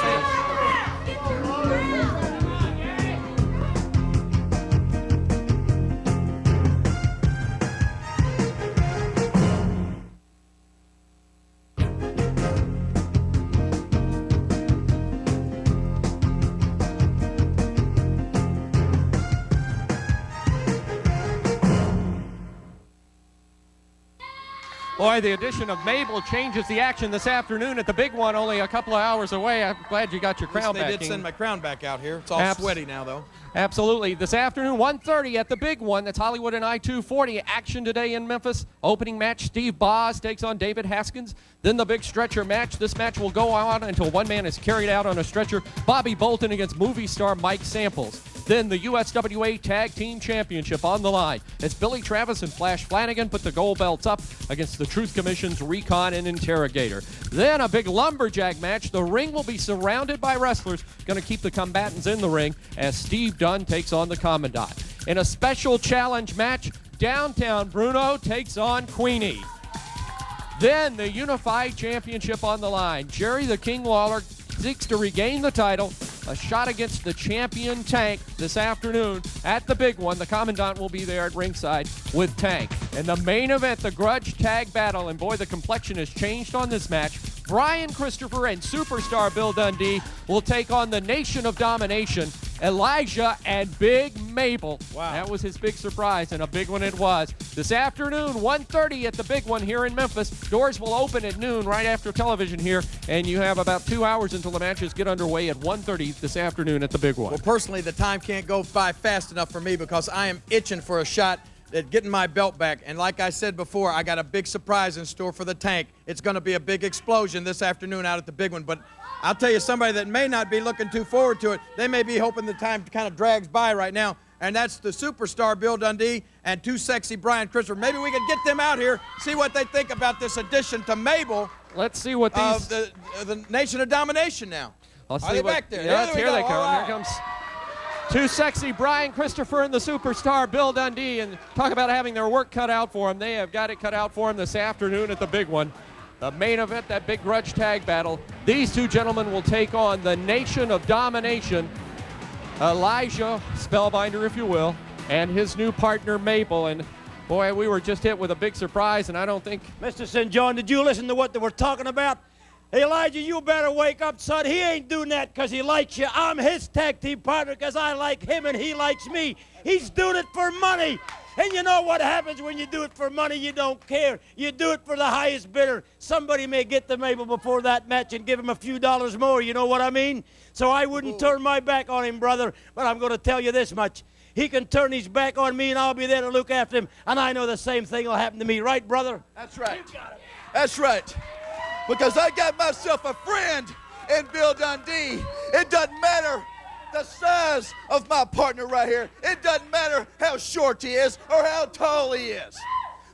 Boy, the addition of Mabel changes the action this afternoon at the big one, only a couple of hours away. I'm glad you got your crown back. They did send my crown back out here. It's all sweaty now, though. Absolutely. This afternoon, 1:30 at the big one. That's Hollywood and I-240. Action today in Memphis. Opening match, Steve Boz takes on David Haskins. Then the big stretcher match. This match will go on until one man is carried out on a stretcher. Bobby Bolton against movie star Mike Samples. Then the USWA Tag Team Championship on the line as Billy Travis and Flash Flanagan put the gold belts up against the Truth Commission's Recon and Interrogator. Then a big lumberjack match. The ring will be surrounded by wrestlers, going to keep the combatants in the ring as Steve Dunn takes on the Commandant. In a special challenge match, Downtown Bruno takes on Queenie. Then the Unified Championship on the line. Jerry the King Lawler seeks to regain the title. A shot against the champion Tank this afternoon at the big one. The Commandant will be there at ringside with Tank. And the main event, the grudge tag battle. And boy, the complexion has changed on this match. Brian Christopher and superstar Bill Dundee will take on the Nation of Domination, Elijah and Big Mabel. Wow. That was his big surprise, and a big one it was. This afternoon, 1:30 at the big one here in Memphis. Doors will open at noon right after television here, and you have about 2 hours until the matches get underway at 1:30 this afternoon at the big one. Well, personally, the time can't go by fast enough for me because I am itching for a shot at getting my belt back. And like I said before, I got a big surprise in store for the Tank. It's going to be a big explosion this afternoon out at the big one. But I'll tell you, somebody that may not be looking too forward to it, they may be hoping the time kind of drags by right now. And that's the superstar Bill Dundee and Too Sexy Brian Christopher. Maybe we could get them out here, see what they think about this addition to Mabel. Let's see what these... the Nation of Domination now. I'll see Are they what, back there? Yes, Here here they go. come. Right. Here comes Too Sexy Brian Christopher and the superstar Bill Dundee. And talk about having their work cut out for them. They have got it cut out for them this afternoon at the big one. The main event, that big grudge tag battle. These two gentlemen will take on the Nation of Domination, Elijah, Spellbinder if you will, and his new partner Mabel. And boy, we were just hit with a big surprise, and I don't think... Mr. St. John, did you listen to what they were talking about? Hey, Elijah, you better wake up, son. He ain't doing that because he likes you. I'm his tag team partner because I like him and he likes me. He's doing it for money. And you know what happens when you do it for money? You don't care. You do it for the highest bidder. Somebody may get the Mabel before that match and give him a few dollars more. You know what I mean? So I wouldn't turn my back on him, brother. But I'm going to tell you this much. He can turn his back on me and I'll be there to look after him. And I know the same thing will happen to me. Right, brother? That's right. That's right. Because I got myself a friend in Bill Dundee. It doesn't matter the size of my partner right here. It doesn't matter how short he is or how tall he is.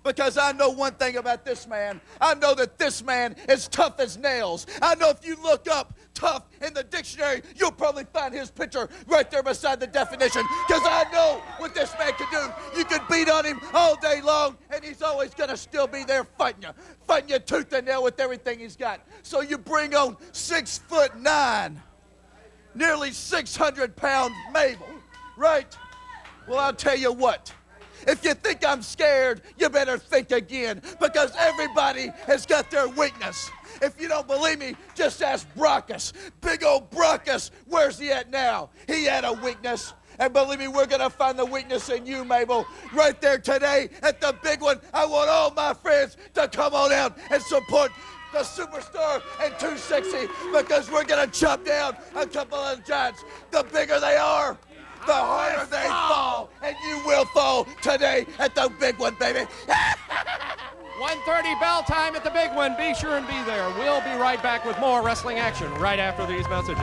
Because I know one thing about this man. I know that this man is tough as nails. I know if you look up tough in the dictionary, you'll probably find his picture right there beside the definition. Because I know what this man can do. You can beat on him all day long, and he's always going to still be there fighting you tooth and nail with everything he's got. So you bring on 6'9", nearly 600-pound Mabel, right? Well, I'll tell you what. If you think I'm scared, you better think again, because everybody has got their weakness. If you don't believe me, just ask Brockus. Big old Brockus, where's he at now? He had a weakness. And believe me, we're going to find the weakness in you, Mabel, right there today at the big one. I want all my friends to come on out and support the superstar and Too Sexy, because we're going to chop down a couple of giants. The bigger they are, the harder they fall, and you will fall today at the big one, baby. 1:30 bell time at the big one. Be sure and be there. We'll be right back with more wrestling action right after these messages.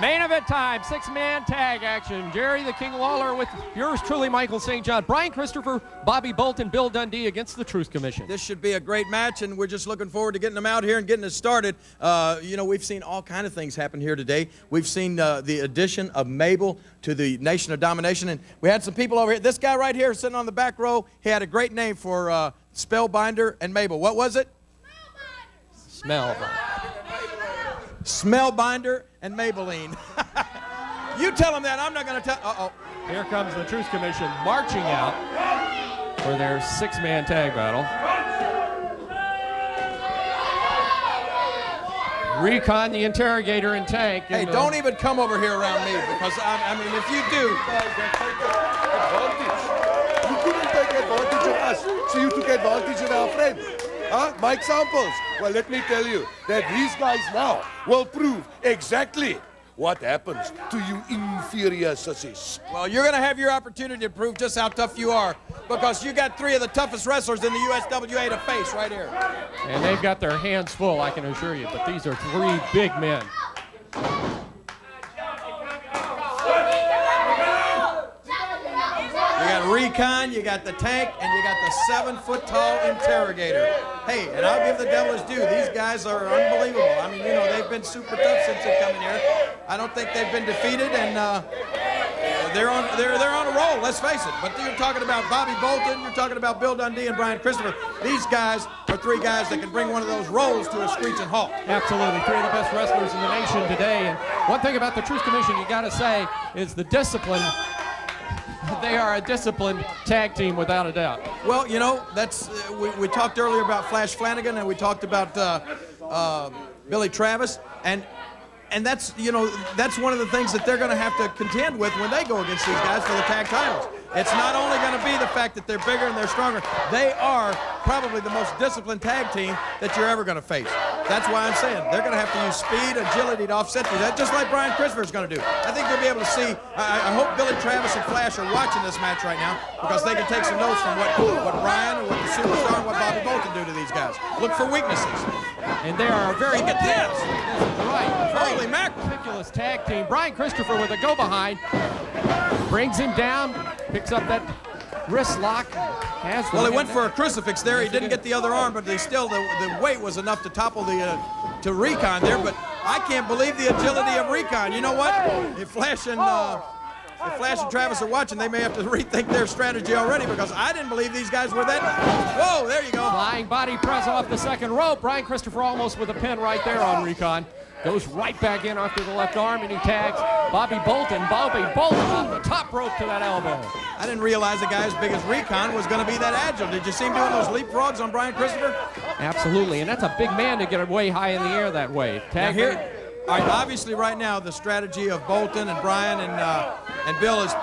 Main event time, six-man tag action. Jerry the King Lawler with yours truly, Michael St. John. Brian Christopher, Bobby Bolton, Bill Dundee against the Truth Commission. This should be a great match, and we're just looking forward to getting them out here and getting it started. You know, we've seen all kind of things happen here today. We've seen the addition of Mabel to the Nation of Domination, and we had some people over here. This guy right here sitting on the back row, he had a great name for Spellbinder and Mabel. What was it? Smellbinder. Smellbinder and Maybelline. You tell them that. I'm not going to tell. Uh-oh. Here comes the Truth Commission marching out for their six-man tag battle. Recon, the interrogator, and Tank. Hey, don't even come over here around me, because, I mean, if you do... You couldn't take advantage of us, so you took advantage of our friend. Huh? Mike Samples. Well, let me tell you that these guys now will prove exactly what happens to you inferior sissies. Well, you're going to have your opportunity to prove just how tough you are, because you got three of the toughest wrestlers in the USWA to face right here. And they've got their hands full, I can assure you, but these are three big men. You got Recon, you got the Tank, and you got the 7-foot-tall interrogator. Hey, and I'll give the devil his due. These guys are unbelievable. I mean, you know, they've been super tough since they've come in here. I don't think they've been defeated, and they're on a roll, let's face it. But you're talking about Bobby Bolton, you're talking about Bill Dundee and Brian Christopher. These guys are three guys that can bring one of those rolls to a screeching halt. Absolutely, three of the best wrestlers in the nation today. And one thing about the Truth Commission you got to say is the discipline. They are a disciplined tag team without a doubt. Well, you know, that's we talked earlier about Flash Flanagan, and we talked about Billy Travis, and And that's, you know, that's one of the things that they're going to have to contend with when they go against these guys for the tag titles. It's not only going to be the fact that they're bigger and they're stronger. They are probably the most disciplined tag team that you're ever going to face. That's why I'm saying they're going to have to use speed, agility to offset that, just like Brian Christopher is going to do. I think you'll be able to see. I hope Billy Travis and Flash are watching this match right now because they can take some notes from what Brian and what the Superstar and what Bobby Bolton do to these guys. Look for weaknesses. And they are a very Look at this. Right. Holy mackerel. Meticulous tag team. Brian Christopher with a go behind. Brings him down. Picks up that wrist lock. Well, he went for a crucifix there. He didn't get the other arm, but the weight was enough to topple to Recon there. But I can't believe the agility of Recon. You know what? If Flash and Travis are watching, they may have to rethink their strategy already because I didn't believe these guys were that. Whoa, there you go. Flying body press off the second rope. Brian Christopher almost with a pin right there on Recon. Goes right back in after the left arm, and he tags Bobby Bolton. Bobby Bolton off the top rope to that elbow. I didn't realize a guy as big as Recon was going to be that agile. Did you see him doing those leapfrogs on Brian Christopher? Absolutely, and that's a big man to get way high in the air that way. Tag here. All right, obviously right now the strategy of Bolton and Brian and Bill is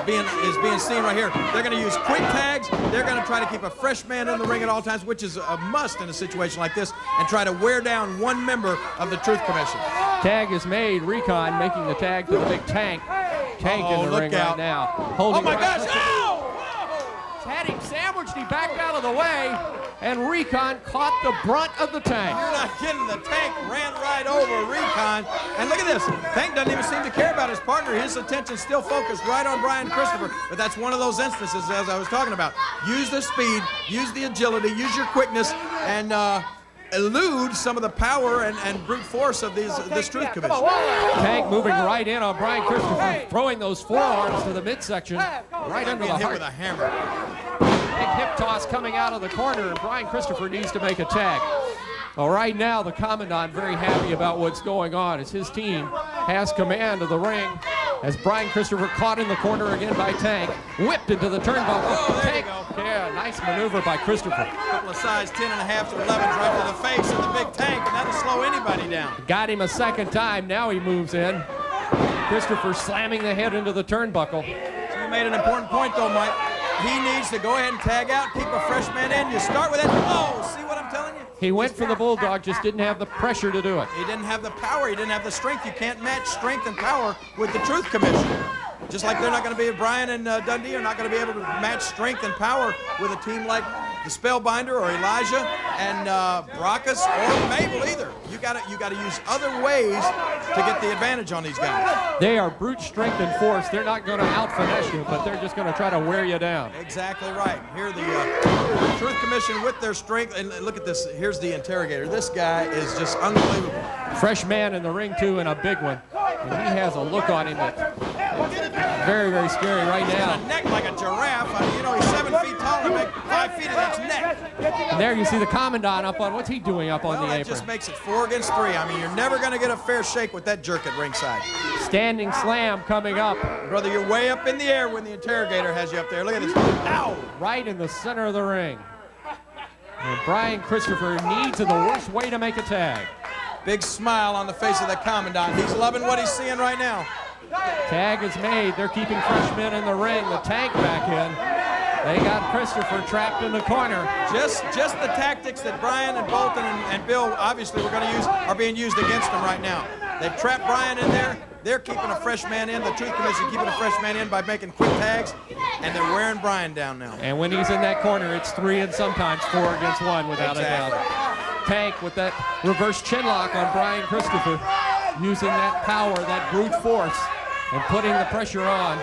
being seen right here. They're going to use quick tags. They're going to try to keep a fresh man in the ring at all times, which is a must in a situation like this, and try to wear down one member of the Truth Commission. Tag is made. Recon making the tag to the big Tank. Tank in the ring right now. Oh my gosh! Oh! Had him sandwiched. He backed out of the way, and Recon caught the brunt of the Tank. You're not kidding. The Tank ran right over Recon. And look at this. Tank doesn't even seem to care about his partner. His attention's still focused right on Brian Christopher. But that's one of those instances, as I was talking about. Use the speed, use the agility, use your quickness, and elude some of the power and brute force of this Truth Commission. Tank moving right in on Brian Christopher, throwing those forearms to the midsection, right under the heart. With a hammer. Big hip toss coming out of the corner, and Brian Christopher needs to make a tag. Well, right now, the Commandant very happy about what's going on as his team has command of the ring. As Brian Christopher caught in the corner again by Tank, whipped into the turnbuckle. Oh, there Tank, you go. Yeah, nice maneuver by Christopher. A couple of size 10.5s or 11s right to the face of the big Tank, and that'll slow anybody down. Got him a second time. Now he moves in. Christopher slamming the head into the turnbuckle. So you made an important point, though, Mike. He needs to go ahead and tag out, keep a fresh man in. You start with that. Oh, see what I'm telling you? He went for the Bulldog, just didn't have the pressure to do it. He didn't have the power. He didn't have the strength. You can't match strength and power with the Truth Commission. Just like they're not going to be, Brian and Dundee are not going to be able to match strength and power with a team like the Spellbinder or Elijah and Brockus or Mabel either. You got to use other ways to get the advantage on these guys. They are brute strength and force. They're not going to out-finesse you, but they're just going to try to wear you down. Exactly right. Here the Truth Commission with their strength. And look at this. Here's the interrogator. This guy is just unbelievable. Fresh man in the ring, too, and a big one. And he has a look on him that's very, very scary right He's now. got a neck like a giraffe. You know, he's 7 feet tall and make 5 feet of that's neck. And there you see the Commandant up on, what's he doing up on the That apron? just makes it 4 against 3. I mean, you're never going to get a fair shake with that jerk at ringside. Standing slam coming up. Brother, you're way up in the air when the interrogator has you up there. Look at this. Ow! Right in the center of the ring. And Brian Christopher needs in the worst way to make a tag. Big smile on the face of the Commandant. He's loving what he's seeing right now. Tag is made. They're keeping fresh men in the ring. The Tank back in. They got Christopher trapped in the corner. Just the tactics that Brian and Bolton and Bill obviously were going to use are being used against them right now. They've trapped Brian in there. They're keeping a fresh man in. The Truth Commission keeping a fresh man in by making quick tags, and they're wearing Brian down now. And when he's in that corner, it's 3 and sometimes 4 against 1 without a doubt. Tank with that reverse chin lock on Brian Christopher, using that power, that brute force, and putting the pressure on.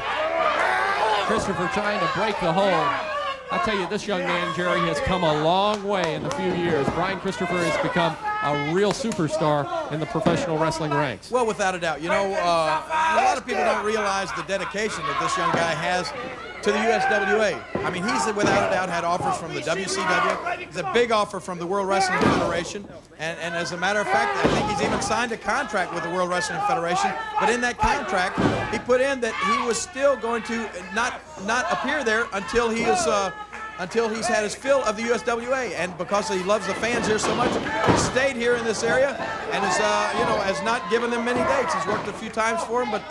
Christopher trying to break the hold. I tell you, this young man, Jerry, has come a long way in a few years. Brian Christopher has become a real superstar in the professional wrestling ranks. Well, without a doubt. You know, a lot of people don't realize the dedication that this young guy has to the USWA. I mean, he's without a doubt had offers from the WCW. He's a big offer from the World Wrestling Federation. And as a matter of fact, I think he's even signed a contract with the World Wrestling Federation. But in that contract, he put in that he was still going to not appear there until he is until he's had his fill of the USWA. And because he loves the fans here so much, he stayed here in this area and has not given them many dates. He's worked a few times for them, but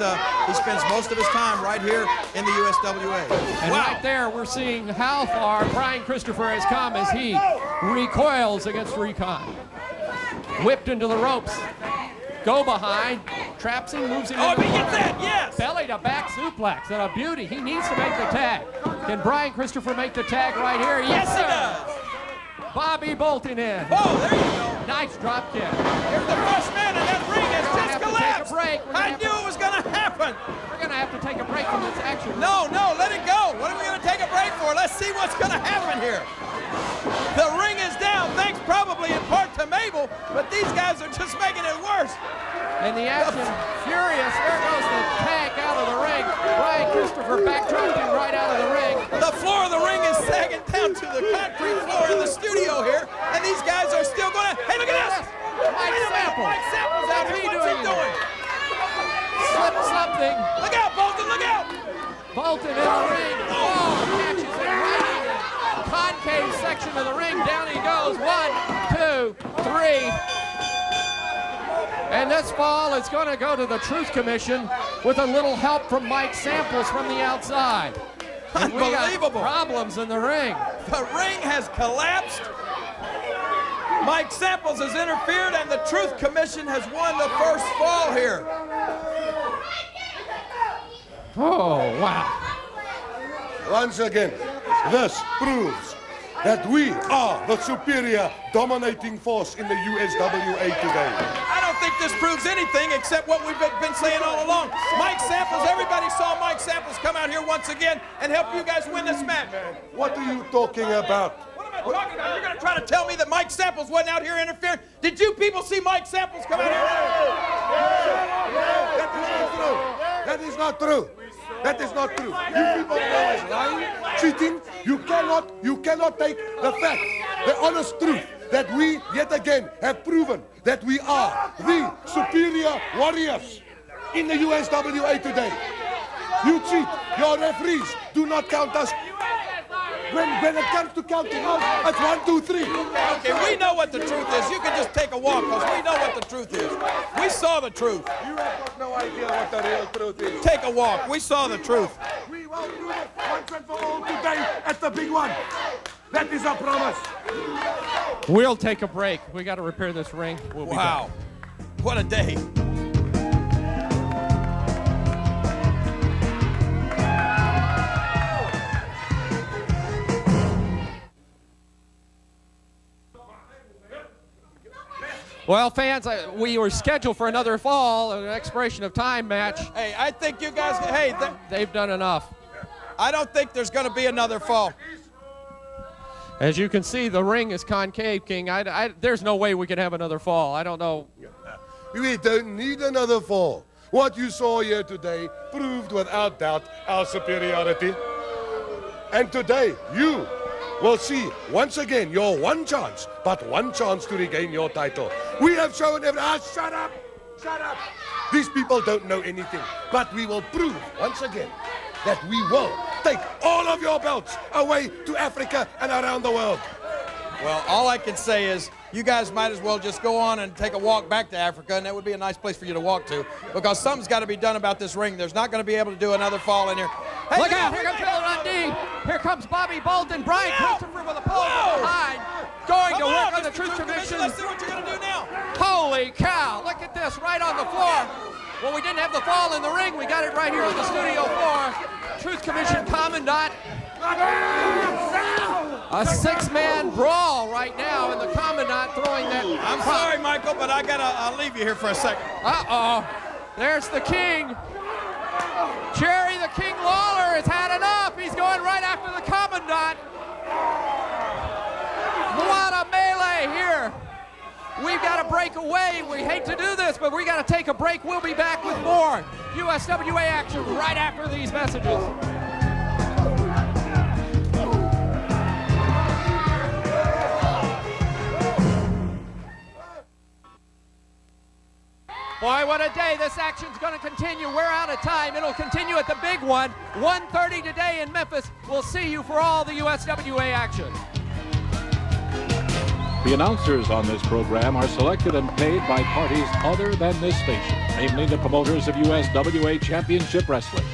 he spends most of his time right here in the USWA. And right there, we're seeing how far Brian Christopher has come as he recoils against Recon. Whipped into the ropes. Go behind, traps him, moves him. Oh, if he gets that, yes! Belly to back suplex, and a beauty. He needs to make the tag. Can Brian Christopher make the tag right here? Yes, he does! Bobby Bolton in. Oh, there you go. Nice drop kick. Here's the first man, and that ring has just collapsed. I knew it was going to happen. We're going to have to take a break from this action. No, let it go. What are we going to take a break for? Let's see what's going to happen here. The ring is down, thanks probably in part to Mabel, but these guys are just making it worse. And the action, furious. There goes the tag out of the ring. Brian Christopher backdropping right out of the ring. The floor of the ring is sagging down to the concrete floor in the studio here, and these guys are still going to. Hey, look at this! Mike Samples out here. What's he doing? Slipped something. Look out, Bolton! Look out! Bolton in the ring. Oh, catches it right in the concave section of the ring. Down he goes. 1, 2, 3. And this fall is going to go to the Truth Commission with a little help from Mike Samples from the outside. And Unbelievable. We got problems in the ring. The ring has collapsed. Mike Samples has interfered, and the Truth Commission has won the first fall here. Oh, wow. Once again, this proves that we are the superior dominating force in the USWA today. I don't think this proves anything except what we've been saying all along. Mike Samples, everybody saw Mike Samples come out here once again and help you guys win this match. What are you talking about? What am I talking about? You're going to try to tell me that Mike Samples wasn't out here interfering? Did you people see Mike Samples come out here? That is not true. That is not true. You people are always lying, cheating. You cannot take the fact, the honest truth, that we yet again have proven that we are the superior warriors in the USWA today. You cheat. Your referees do not count us. When it comes to counting out, it's 1, 2, 3. Okay, we know what the truth is. You can just take a walk because we know what the truth is. We saw the truth. You have got no idea what the real truth is. Take a walk. We saw the truth. We will prove it once and for all today at the big one. That is our promise. We'll take a break. We got to repair this ring. We'll be back. What a day. Well, fans, we were scheduled for another fall, an expiration of time match. Hey, I think you guys, they've done enough. I don't think there's going to be another fall. As you can see, the ring is concave, King. There's no way we can have another fall. I don't know. We don't need another fall. What you saw here today proved without doubt our superiority. And today, you will see once again your one chance, but one chance to regain your title. We have shown everyone. Shut up! Shut up! These people don't know anything, but we will prove once again that we will take all of your belts away to Africa and around the world. Well, all I can say is you guys might as well just go on and take a walk back to Africa, and that would be a nice place for you to walk to, because something's got to be done about this ring. There's not going to be able to do another fall in here. Hey, look out! Here comes Bill Dundee. Here comes Bobby Bolton. Brian Christopher with a pole from behind. Going to work on the Truth Commission. Let's see what you're going to do now. Holy cow! Look at this, right on the floor. Well, we didn't have the fall in the ring. We got it right here on the studio floor. Truth Commission Commandant. A 6-man brawl right now, and the Commandant throwing that. I'm sorry, Michael, but I'll leave you here for a second. Uh-oh. There's the King. Jerry the King Lawler has had enough. He's going right after the Commandant. What a melee here. We've got to break away. We hate to do this, but we got to take a break. We'll be back with more USWA action right after these messages. Boy, what a day. This action's going to continue. We're out of time. It'll continue at the big one. 1:30 today in Memphis. We'll see you for all the USWA action. The announcers on this program are selected and paid by parties other than this station, namely the promoters of USWA Championship Wrestling.